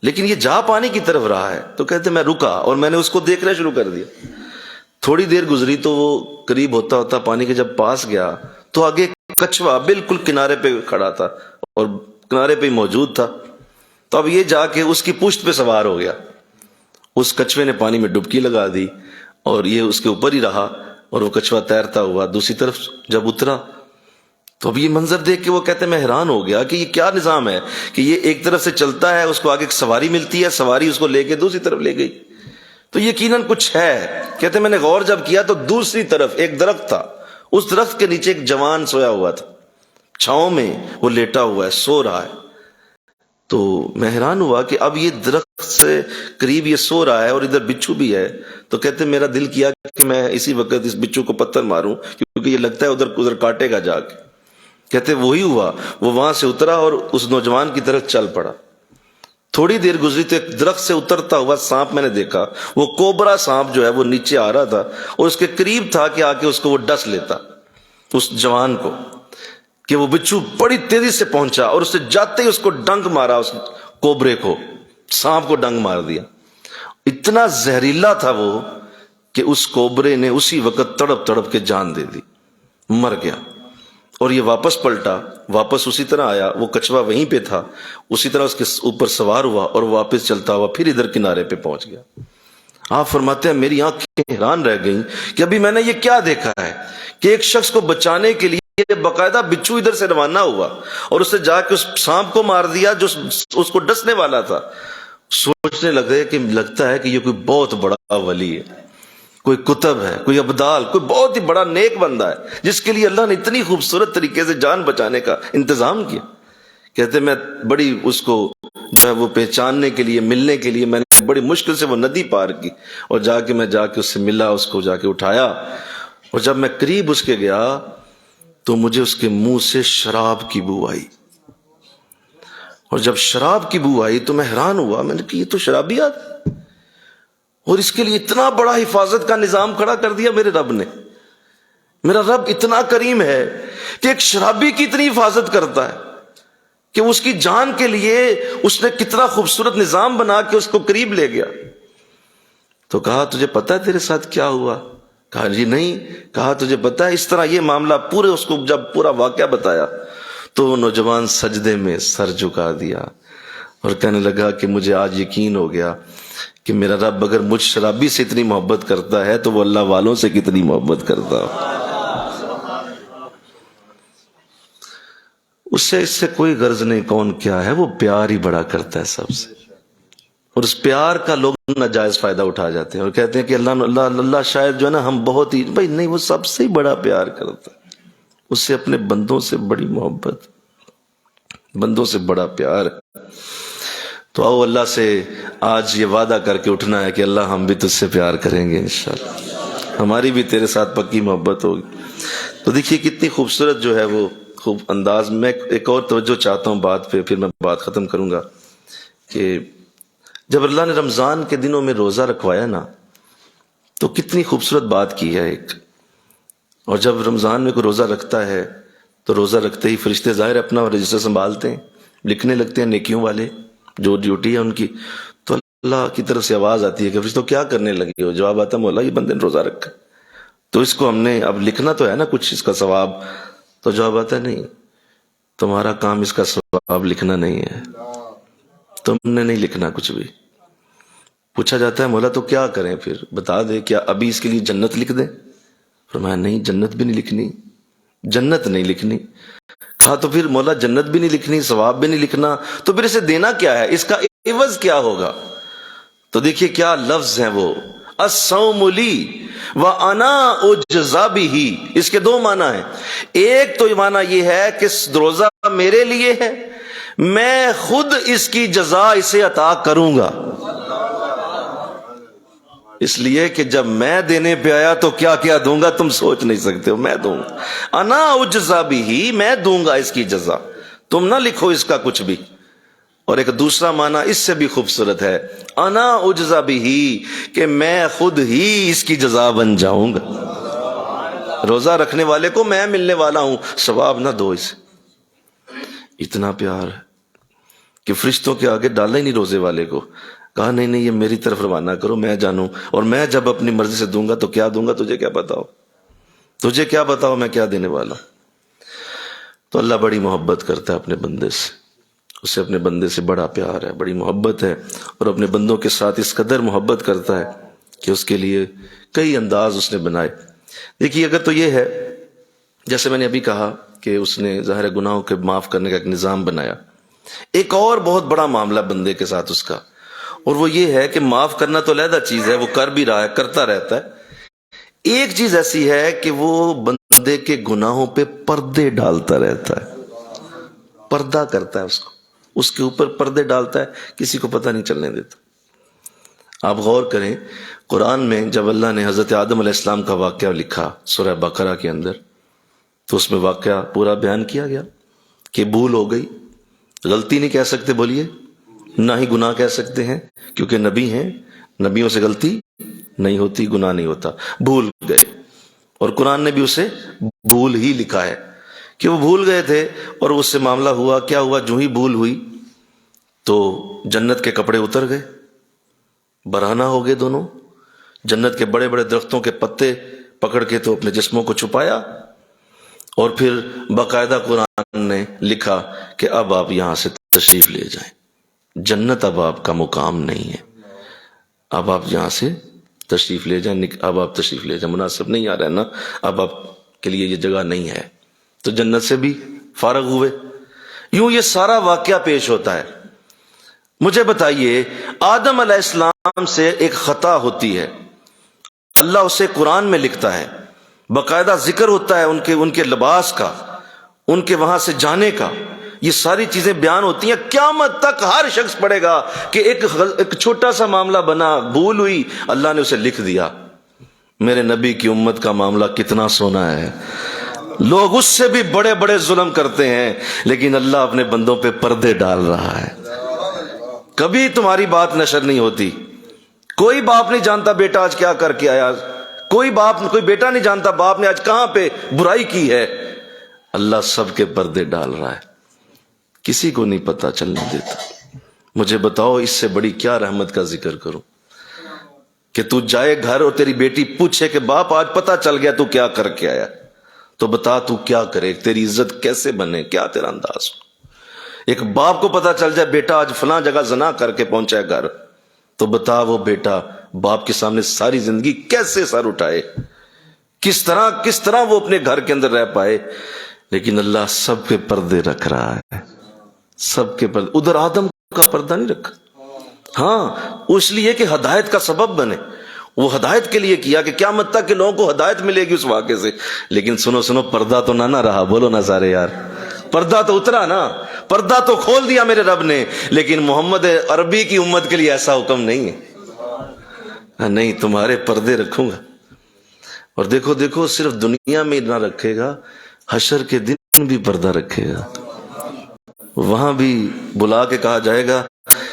لیکن یہ جا پانی کی طرف رہا ہے۔ تو کہتے میں رکا اور میں نے اس کو دیکھنا شروع کر دیا۔ تھوڑی دیر گزری تو وہ قریب ہوتا ہوتا پانی کے جب پاس گیا تو آگے کچھوا بالکل کنارے پہ کھڑا تھا اور کنارے پہ ہی موجود تھا۔ تو اب یہ جا کے اس کی پشت پہ سوار ہو گیا، اس کچھوے نے پانی میں ڈبکی لگا دی اور یہ اس کے اوپر ہی رہا، اور وہ کچھوا تیرتا ہوا دوسری طرف جب اترا تو اب یہ منظر دیکھ کے وہ کہتے میں حیران ہو گیا کہ یہ کیا نظام ہے کہ یہ ایک طرف سے چلتا ہے، اس کو آگے ایک سواری ملتی ہے، سواری اس کو لے کے دوسری طرف لے گئی، تو یقیناً کچھ ہے۔ کہتے میں نے غور جب کیا تو دوسری طرف ایک درخت تھا، اس درخت کے نیچے ایک جوان سویا ہوا تھا، چھاؤں میں وہ لیٹا ہوا ہے، سو رہا ہے۔ تو میں حیران ہوا کہ اب یہ درخت سے قریب یہ سو رہا ہے اور ادھر بچھو بھی ہے، تو کہتے میرا دل کیا کہ میں اسی وقت اس بچھو کو پتھر ماروں، کیونکہ یہ لگتا ہے ادھر کاٹے گا جا کے۔ کہتے وہی ہوا، وہ وہاں سے اترا اور اس نوجوان کی طرف چل پڑا۔ تھوڑی دیر گزری تو ایک درخت سے اترتا ہوا سانپ میں نے دیکھا، وہ کوبرا سانپ جو ہے وہ نیچے آ رہا تھا اور اس کے قریب تھا کہ آ کے اس کو وہ ڈس لیتا، اس جوان کو، کہ وہ بچھو بڑی تیزی سے پہنچا اور اس سے جاتے ہی اس کو ڈنگ مارا، اس کوبرے کو، سانپ کو ڈنگ مار دیا۔ اتنا زہریلا تھا وہ کہ اس کوبرے نے اسی وقت تڑپ تڑپ کے جان دے دی، مر گیا۔ اور یہ واپس پلٹا، واپس اسی طرح آیا، وہ کچھوا وہیں پہ تھا، اسی طرح اس کے اوپر سوار ہوا اور واپس چلتا ہوا پھر ادھر کنارے پہ پہنچ گیا۔ آپ فرماتے ہیں میری آنکھیں حیران رہ گئیں کہ ابھی میں نے یہ کیا دیکھا ہے کہ ایک شخص کو بچانے کے لیے باقاعدہ بچھو ادھر سے روانہ ہوا اور اس سے جا کے اس سانپ کو مار دیا جو اس کو ڈسنے والا تھا۔ سوچنے لگے کہ لگتا ہے کہ یہ کوئی بہت بڑا ولی ہے، کوئی کتب ہے، کوئی ابدال، کوئی بہت ہی بڑا نیک بندہ ہے جس کے لیے اللہ نے اتنی خوبصورت طریقے سے جان بچانے کا انتظام کیا۔ کہتے میں بڑی اس کو جو ہے وہ پہچاننے کے لیے، ملنے کے لیے میں نے بڑی مشکل سے وہ ندی پار کی اور جا کے اس سے ملا، اس کو جا کے اٹھایا، اور جب میں قریب اس کے گیا تو مجھے اس کے منہ سے شراب کی بو آئی، اور جب شراب کی بو آئی تو میں حیران ہوا، میں نے کہا یہ تو شرابی آدمی، اور اس کے لیے اتنا بڑا حفاظت کا نظام کھڑا کر دیا میرے رب نے۔ میرا رب اتنا کریم ہے کہ ایک شرابی کی اتنی حفاظت کرتا ہے کہ اس کی جان کے لیے اس نے کتنا خوبصورت نظام بنا کے اس کو قریب لے گیا۔ تو کہا تجھے پتا ہے تیرے ساتھ کیا ہوا؟ کہا جی نہیں۔ کہا تجھے پتا ہے اس طرح یہ معاملہ، پورے اس کو جب پورا واقعہ بتایا تو وہ نوجوان سجدے میں سر جھکا دیا اور کہنے لگا کہ مجھے آج یقین ہو گیا کہ میرا رب اگر مجھ شرابی سے اتنی محبت کرتا ہے تو وہ اللہ والوں سے کتنی محبت کرتا ہے۔ اس سے کوئی غرض نہیں کون کیا ہے، وہ پیار ہی بڑا کرتا ہے سب سے، اور اس پیار کا لوگ ناجائز فائدہ اٹھا جاتے ہیں اور کہتے ہیں کہ اللہ شاید جو ہے نا ہم بہت ہی، بھائی نہیں، وہ سب سے ہی بڑا پیار کرتا ہے، اس سے اپنے بندوں سے بڑی محبت، بندوں سے بڑا پیار۔ تو آؤ اللہ سے آج یہ وعدہ کر کے اٹھنا ہے کہ اللہ ہم بھی تجھ سے پیار کریں گے انشاءاللہ، ہماری بھی تیرے ساتھ پکی محبت ہوگی۔ تو دیکھیے کتنی خوبصورت جو ہے وہ خوب انداز میں۔ ایک اور توجہ چاہتا ہوں بات پہ، پھر میں بات ختم کروں گا، کہ جب اللہ نے رمضان کے دنوں میں روزہ رکھوایا نا تو کتنی خوبصورت بات کی ہے ایک۔ اور جب رمضان میں کوئی روزہ رکھتا ہے تو روزہ رکھتے ہی فرشتے ظاہر اپنا رجسٹر سنبھالتے ہیں، لکھنے لگتے ہیں نیکیوں والے جو ڈیوٹی ہے ان کی۔ تو اللہ کی طرف سے آواز آتی ہے کہ فرشتوں کیا کرنے لگے ہو؟ جواب آتا ہے مولا یہ بندے نے روزہ رکھا، تو اس کو ہم نے اب لکھنا تو ہے نا کچھ اس کا ثواب۔ تو جواب آتا ہے نہیں، تمہارا کام اس کا ثواب لکھنا نہیں ہے، تم نے نہیں لکھنا کچھ بھی۔ پوچھا جاتا ہے مولا تو کیا کریں پھر، بتا دے، کیا ابھی اس کے لیے جنت لکھ دیں؟ فرمایا نہیں، جنت بھی نہیں لکھنی، جنت نہیں لکھنی۔ کہا تو پھر مولا جنت بھی نہیں لکھنی، ثواب بھی نہیں لکھنا، تو پھر اسے دینا کیا ہے، اس کا عوض کیا ہوگا؟ تو دیکھیے کیا لفظ ہیں وہ، الصوم لی وانا اجزا بہ۔ اس کے دو معنی ہیں، ایک تو معنی یہ ہے کہ روزہ میرے لیے ہے، میں خود اس کی جزا اسے عطا کروں گا۔ اس لیے کہ جب میں دینے پہ آیا تو کیا کیا دوں گا تم سوچ نہیں سکتے ہو. میں دوں گا، انا اجزا بھی، میں دوں گا اس کی جزا، تم نہ لکھو اس کا کچھ بھی. اور ایک دوسرا معنی اس سے بھی خوبصورت ہے، انا اجزا بھی، کہ میں خود ہی اس کی جزا بن جاؤں گا. روزہ رکھنے والے کو میں ملنے والا ہوں، ثواب نہ دو اسے. اتنا پیار ہے کہ فرشتوں کے آگے ڈالا ہی نہیں روزے والے کو، کہا نہیں نہیں یہ میری طرف روانہ کرو، میں جانوں، اور میں جب اپنی مرضی سے دوں گا تو کیا دوں گا تجھے کیا بتاؤ، تجھے کیا بتاؤ میں کیا دینے والا ہوں. تو اللہ بڑی محبت کرتا ہے اپنے بندے سے، اسے اپنے بندے سے بڑا پیار ہے، بڑی محبت ہے، اور اپنے بندوں کے ساتھ اس قدر محبت کرتا ہے کہ اس کے لیے کئی انداز اس نے بنائے. دیکھیے اگر تو یہ ہے جیسے میں نے ابھی کہا کہ اس نے ظاہر گناہوں کے معاف کرنے کا ایک نظام بنایا، ایک اور بہت بڑا معاملہ بندے کے ساتھ اس کا، اور وہ یہ ہے کہ معاف کرنا تو علیحدہ چیز ہے، وہ کر بھی رہا ہے، کرتا رہتا ہے. ایک چیز ایسی ہے کہ وہ بندے کے گناہوں پہ پردے ڈالتا رہتا ہے، پردہ کرتا ہے اس کو، اس کے اوپر پردے ڈالتا ہے، کسی کو پتہ نہیں چلنے دیتا. آپ غور کریں قرآن میں جب اللہ نے حضرت آدم علیہ السلام کا واقعہ لکھا سورہ بقرہ کے اندر، تو اس میں واقعہ پورا بیان کیا گیا کہ بھول ہو گئی، غلطی نہیں کہہ سکتے بولیے، نہ ہی گناہ کہہ سکتے ہیں کیونکہ نبی ہیں، نبیوں سے غلطی نہیں ہوتی، گناہ نہیں ہوتا، بھول گئے. اور قرآن نے بھی اسے بھول ہی لکھا ہے کہ وہ بھول گئے تھے، اور اس سے معاملہ ہوا، کیا ہوا، جو ہی بھول ہوئی تو جنت کے کپڑے اتر گئے، برہنہ ہو گئے دونوں. جنت کے بڑے بڑے درختوں کے پتے پکڑ کے تو اپنے جسموں کو چھپایا، اور پھر باقاعدہ قرآن نے لکھا کہ اب آپ یہاں سے تشریف لے جائیں، جنت اب آپ کا مقام نہیں ہے، اب آپ یہاں سے تشریف لے جائیں، اب آپ تشریف لے جائیں، مناسب نہیں آ رہا ہے نا، اب آپ کے لیے یہ جگہ نہیں ہے. تو جنت سے بھی فارغ ہوئے. یوں یہ سارا واقعہ پیش ہوتا ہے. مجھے بتائیے آدم علیہ السلام سے ایک خطا ہوتی ہے، اللہ اسے قرآن میں لکھتا ہے، باقاعدہ ذکر ہوتا ہے ان کے لباس کا، ان کے وہاں سے جانے کا، یہ ساری چیزیں بیان ہوتی ہیں. قیامت تک ہر شخص پڑھے گا کہ ایک چھوٹا سا معاملہ بنا، بھول ہوئی، اللہ نے اسے لکھ دیا. میرے نبی کی امت کا معاملہ کتنا سونا ہے، لوگ اس سے بھی بڑے بڑے ظلم کرتے ہیں، لیکن اللہ اپنے بندوں پہ پردے ڈال رہا ہے. کبھی تمہاری بات نشر نہیں ہوتی، کوئی باپ نہیں جانتا بیٹا آج کیا کر کے آیا، کوئی بیٹا نہیں جانتا باپ نے آج کہاں پہ برائی کی ہے. اللہ سب کے پردے ڈال رہا ہے، کسی کو نہیں پتا چلنے دیتا. مجھے بتاؤ اس سے بڑی کیا رحمت کا ذکر کروں کہ تو جائے گھر اور تیری بیٹی پوچھے کہ باپ آج پتا چل گیا تو کیا کر کے آیا، تو بتا تو کیا کرے، تیری عزت کیسے بنے، کیا تیرا انداز ہو. ایک باپ کو پتا چل جائے بیٹا آج فلاں جگہ زنا کر کے پہنچا ہے گھر، تو بتا وہ بیٹا باپ کے سامنے ساری زندگی کیسے سر اٹھائے، کس طرح وہ اپنے گھر کے اندر رہ پائے. لیکن اللہ سب کے پردے رکھ رہا ہے، سب کے پردے. ادھر آدم کا پردہ نہیں رکھا، ہاں اس لیے کہ ہدایت کا سبب بنے، وہ ہدایت کے لیے کیا کہ قیامت تک کے لوگوں کو ہدایت ملے گی اس واقعے سے. لیکن سنو پردہ تو نہ رہا، بولو نہ سارے یار، پردہ تو اترا نا، پردہ تو کھول دیا میرے رب نے. لیکن محمد عربی کی امت کے لیے ایسا حکم نہیں ہے، نہیں تمہارے پردے رکھوں گا. اور دیکھو صرف دنیا میں نہ رکھے گا، حشر کے دن بھی پردہ رکھے گا. وہاں بھی بلا کے کہا جائے گا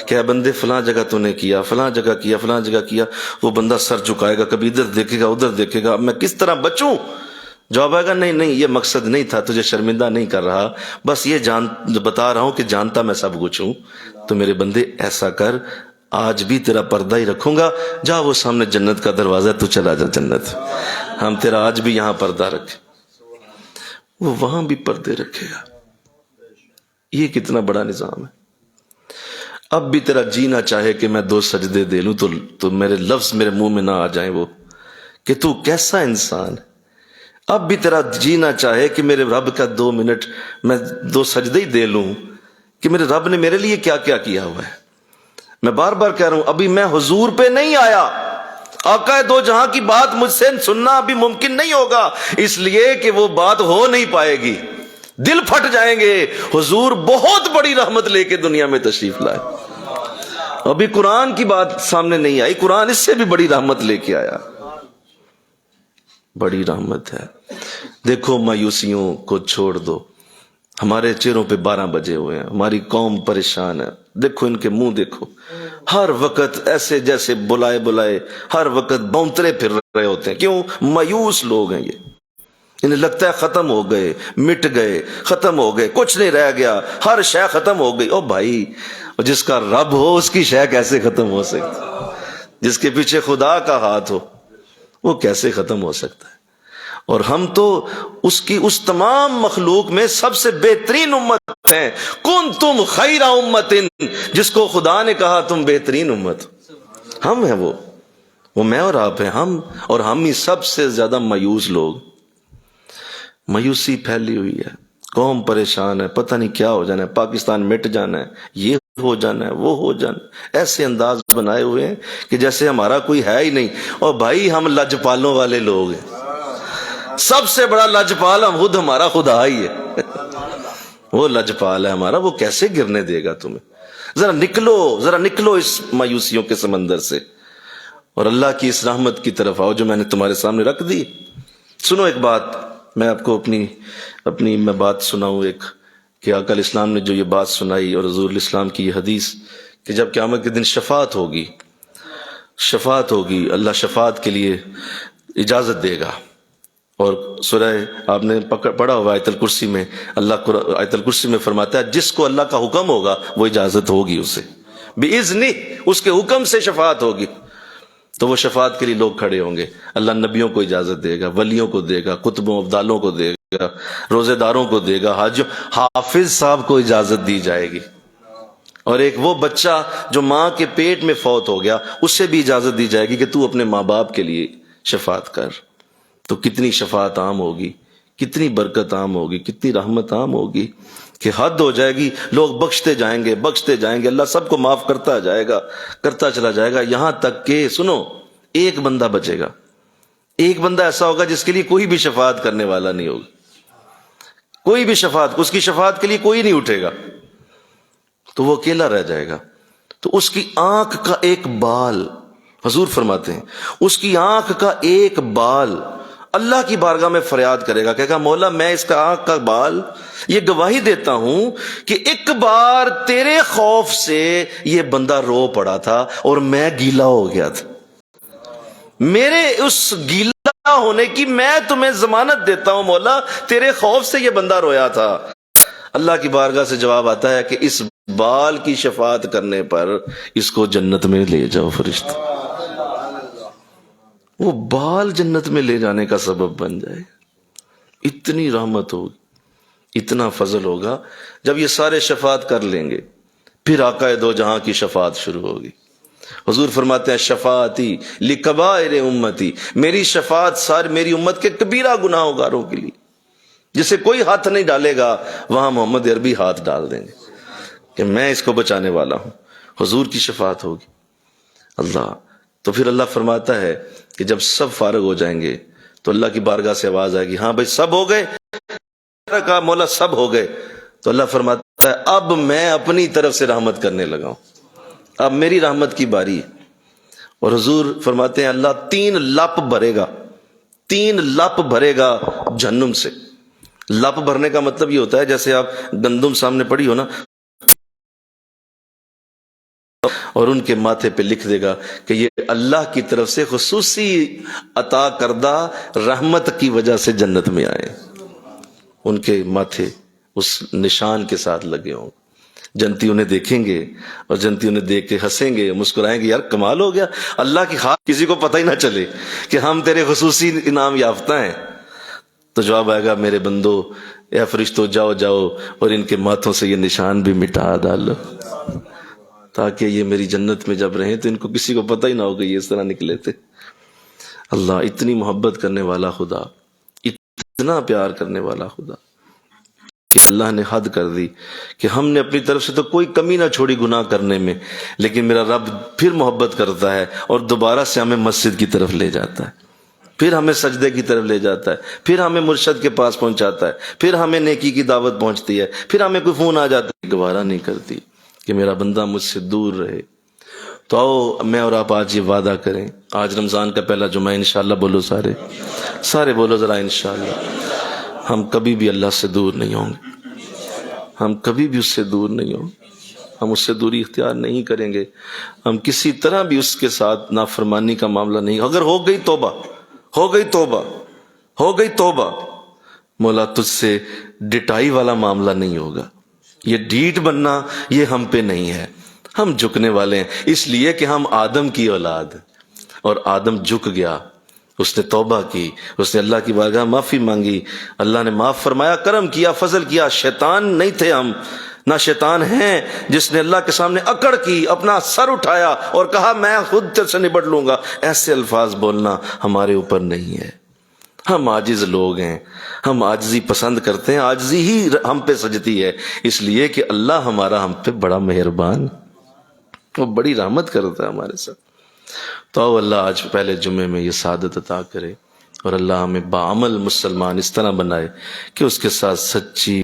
کہ اے بندے فلاں جگہ تو نے کیا، فلاں جگہ کیا، فلاں جگہ کیا. وہ بندہ سر جھکائے گا، کبھی ادھر دیکھے گا ادھر دیکھے گا، اب میں کس طرح بچوں؟ جواب آئے گا نہیں یہ مقصد نہیں تھا، تجھے شرمندہ نہیں کر رہا، بس یہ بتا رہا ہوں کہ جانتا میں سب کچھ ہوں. تو میرے بندے ایسا کر، آج بھی تیرا پردہ ہی رکھوں گا، جا وہ سامنے جنت کا دروازہ ہے، تو چلا جا جنت، ہم تیرا آج بھی یہاں پردہ رکھیں. وہ وہاں بھی پردے رکھے گا. یہ کتنا بڑا نظام ہے. اب بھی تیرا جینا چاہے کہ میں 2 سجدے دے لوں تو میرے لفظ میرے منہ میں نہ آ جائیں وہ کہ تو کیسا انسان ہے. اب بھی تیرا جینا چاہے کہ میرے رب کا 2 منٹ میں 2 سجدے ہی دے لوں کہ میرے رب نے میرے لیے کیا کیا کیا ہوا ہے. میں بار بار کہہ رہا ہوں ابھی میں حضور پہ نہیں آیا، آقا دو جہاں کی بات مجھ سے سننا ابھی ممکن نہیں ہوگا، اس لیے کہ وہ بات ہو نہیں پائے گی، دل پھٹ جائیں گے. حضور بہت بڑی رحمت لے کے دنیا میں تشریف لائے، ابھی قرآن کی بات سامنے نہیں آئی، قرآن اس سے بھی بڑی رحمت لے کے آیا، بڑی رحمت ہے۔ دیکھو مایوسیوں کو چھوڑ دو، ہمارے چہروں پہ 12 بجے ہوئے ہیں، ہماری قوم پریشان ہے، دیکھو ان کے منہ دیکھو، ہر وقت ایسے جیسے بلائے بلائے ہر وقت بونترے پھر رہے ہوتے ہیں۔ کیوں؟ مایوس لوگ ہیں یہ، انہیں لگتا ہے ختم ہو گئے، مٹ گئے، ختم ہو گئے، کچھ نہیں رہ گیا، ہر شے ختم ہو گئی۔ او بھائی، جس کا رب ہو اس کی شے کیسے ختم ہو سکتی؟ جس کے پیچھے خدا کا ہاتھ ہو وہ کیسے ختم ہو سکتا ہے؟ اور ہم تو اس کی اس تمام مخلوق میں سب سے بہترین امت ہیں۔ کنتم خیر امت، جس کو خدا نے کہا تم بہترین امت، ہم ہیں وہ میں اور آپ ہیں، ہم اور ہم ہی سب سے زیادہ مایوس لوگ۔ مایوسی پھیلی ہوئی ہے، قوم پریشان ہے، پتہ نہیں کیا ہو جانا ہے، پاکستان مٹ جانا ہے، یہ ہو جانا ہے، وہ ہو جانا ہے۔ ایسے انداز بنائے ہوئے ہیں کہ جیسے ہمارا کوئی ہے ہی نہیں۔ اور بھائی ہم لجپالوں والے لوگ ہیں، سب سے بڑا لجپال ہم خود ہمارا خدا ہی ہے۔ وہ لجپال ہے ہمارا، وہ کیسے گرنے دے گا تمہیں؟ ذرا نکلو اس مایوسیوں کے سمندر سے اور اللہ کی اس رحمت کی طرف آؤ جو میں نے تمہارے سامنے رکھ دی۔ سنو ایک بات، میں آپ کو اپنی میں بات سناؤں ایک، کہ آقا الاسلام نے جو یہ بات سنائی اور حضور الاسلام کی یہ حدیث کہ جب قیامت کے دن شفاعت ہوگی، اللہ شفاعت کے لیے اجازت دے گا۔ اور سورہ آپ نے پڑھا ہوا آیت الکرسی میں، اللہ آیت الکرسی میں فرماتا ہے جس کو اللہ کا حکم ہوگا وہ اجازت ہوگی اسے، بِإِذْنِهِ، اس کے حکم سے شفاعت ہوگی۔ تو وہ شفاعت کے لیے لوگ کھڑے ہوں گے، اللہ نبیوں کو اجازت دے گا، ولیوں کو دے گا، قطبوں ابدالوں کو دے گا، روزے داروں کو دے گا، حافظ صاحب کو اجازت دی جائے گی، اور ایک وہ بچہ جو ماں کے پیٹ میں فوت ہو گیا اسے بھی اجازت دی جائے گی کہ تو اپنے ماں باپ کے لیے شفاعت کر۔ تو کتنی شفاعت عام ہوگی، کتنی برکت عام ہوگی، کتنی رحمت عام ہوگی کہ حد ہو جائے گی۔ لوگ بخشتے جائیں گے، اللہ سب کو معاف کرتا چلا جائے گا، یہاں تک کہ سنو ایک بندہ بچے گا، ایک بندہ ایسا ہوگا جس کے لیے کوئی بھی شفاعت کرنے والا نہیں ہوگا، کوئی بھی اس کی شفاعت کے لیے کوئی نہیں اٹھے گا، تو وہ اکیلا رہ جائے گا۔ تو اس کی آنکھ کا ایک بال، حضور فرماتے ہیں اس کی آنکھ کا ایک بال اللہ کی بارگاہ میں فریاد کرے گا، کہے گا مولا میں اس کا آنکھ کا بال یہ گواہی دیتا ہوں کہ ایک بار تیرے خوف سے یہ بندہ رو پڑا تھا اور میں گیلا ہو گیا تھا، میرے اس گیلا ہونے کی میں تمہیں ضمانت دیتا ہوں مولا، تیرے خوف سے یہ بندہ رویا تھا۔ اللہ کی بارگاہ سے جواب آتا ہے کہ اس بال کی شفاعت کرنے پر اس کو جنت میں لے جاؤ فرشتہ، وہ بال جنت میں لے جانے کا سبب بن جائے۔ اتنی رحمت ہوگی، اتنا فضل ہوگا۔ جب یہ سارے شفاعت کر لیں گے پھر آقا دو جہاں کی شفاعت شروع ہوگی۔ حضور فرماتے ہیں شفاعتی لکبائر امتی، میری شفاعت ساری میری امت کے کبیرہ گناہ گاروں کے لیے، جسے کوئی ہاتھ نہیں ڈالے گا وہاں محمد عربی ہاتھ ڈال دیں گے کہ میں اس کو بچانے والا ہوں۔ حضور کی شفاعت ہوگی۔ اللہ تو پھر اللہ فرماتا ہے کہ جب سب فارغ ہو جائیں گے تو اللہ کی بارگاہ سے آواز آئے گی ہاں بھائی سب ہو گئے، کہا مولا سب ہو گئے، تو اللہ فرماتا ہے اب میں اپنی طرف سے رحمت کرنے لگا ہوں، اب میری رحمت کی باری ہے۔ اور حضور فرماتے ہیں اللہ 3 لپ بھرے گا، 3 لپ بھرے گا جہنم سے۔ لپ بھرنے کا مطلب یہ ہوتا ہے جیسے آپ گندم سامنے پڑی ہو نا اور ان کے ماتھے پہ لکھ دے گا کہ یہ اللہ کی طرف سے خصوصی عطا کردہ رحمت کی وجہ سے جنت میں آئے، ان کے ماتھے اس نشان کے ساتھ لگے ہوں۔ جنتی انہیں دیکھیں گے اور جنتی انہیں دیکھ کے ہنسیں گے، مسکرائیں گے، یار کمال ہو گیا، اللہ کی خاص کسی کو پتہ ہی نہ چلے کہ ہم تیرے خصوصی انعام یافتہ ہیں۔ تو جواب آئے گا میرے بندو اے فرشتوں جاؤ اور ان کے ماتھوں سے یہ نشان بھی مٹا ڈالو تاکہ یہ میری جنت میں جب رہیں تو ان کو کسی کو پتہ ہی نہ ہو کہ یہ اس طرح نکلے تھے۔ اللہ اتنی محبت کرنے والا خدا، اتنا پیار کرنے والا خدا کہ اللہ نے حد کر دی کہ ہم نے اپنی طرف سے تو کوئی کمی نہ چھوڑی گناہ کرنے میں، لیکن میرا رب پھر محبت کرتا ہے اور دوبارہ سے ہمیں مسجد کی طرف لے جاتا ہے، پھر ہمیں سجدے کی طرف لے جاتا ہے، پھر ہمیں مرشد کے پاس پہنچاتا ہے، پھر ہمیں نیکی کی دعوت پہنچتی ہے، پھر ہمیں کوئی فون آ جاتا ہے، گوارا نہیں کرتی کہ میرا بندہ مجھ سے دور رہے، تو آؤ میں اور آپ آج یہ وعدہ کریں، آج رمضان کا پہلا جمعہ انشاءاللہ، بولو سارے بولو ذرا انشاءاللہ، ہم کبھی بھی اللہ سے دور نہیں ہوں گے، ہم کبھی بھی اس سے دور نہیں ہوں گے، ہم اس سے دوری اختیار نہیں کریں گے، ہم کسی طرح بھی اس کے ساتھ نافرمانی کا معاملہ نہیں، اگر ہو گئی توبہ، مولا تجھ سے ڈٹائی والا معاملہ نہیں ہوگا، یہ ڈھیٹ بننا یہ ہم پہ نہیں ہے، ہم جھکنے والے ہیں، اس لیے کہ ہم آدم کی اولاد، اور آدم جھک گیا، اس نے توبہ کی، اس نے اللہ کی بارگاہ معافی مانگی، اللہ نے معاف فرمایا، کرم کیا، فضل کیا۔ شیطان نہیں تھے ہم، نہ شیطان ہیں جس نے اللہ کے سامنے اکڑ کی، اپنا سر اٹھایا اور کہا میں خود تجھ سے نبٹ لوں گا، ایسے الفاظ بولنا ہمارے اوپر نہیں ہے۔ ہم عاجز لوگ ہیں، ہم عاجزی پسند کرتے ہیں، عاجزی ہی ہم پہ سجتی ہے، اس لیے کہ اللہ ہمارا ہم پہ بڑا مہربان، وہ بڑی رحمت کرتا ہے ہمارے ساتھ۔ تو آؤ اللہ آج پہلے جمعے میں یہ سعادت عطا کرے، اور اللہ ہمیں باعمل مسلمان اس طرح بنائے کہ اس کے ساتھ سچی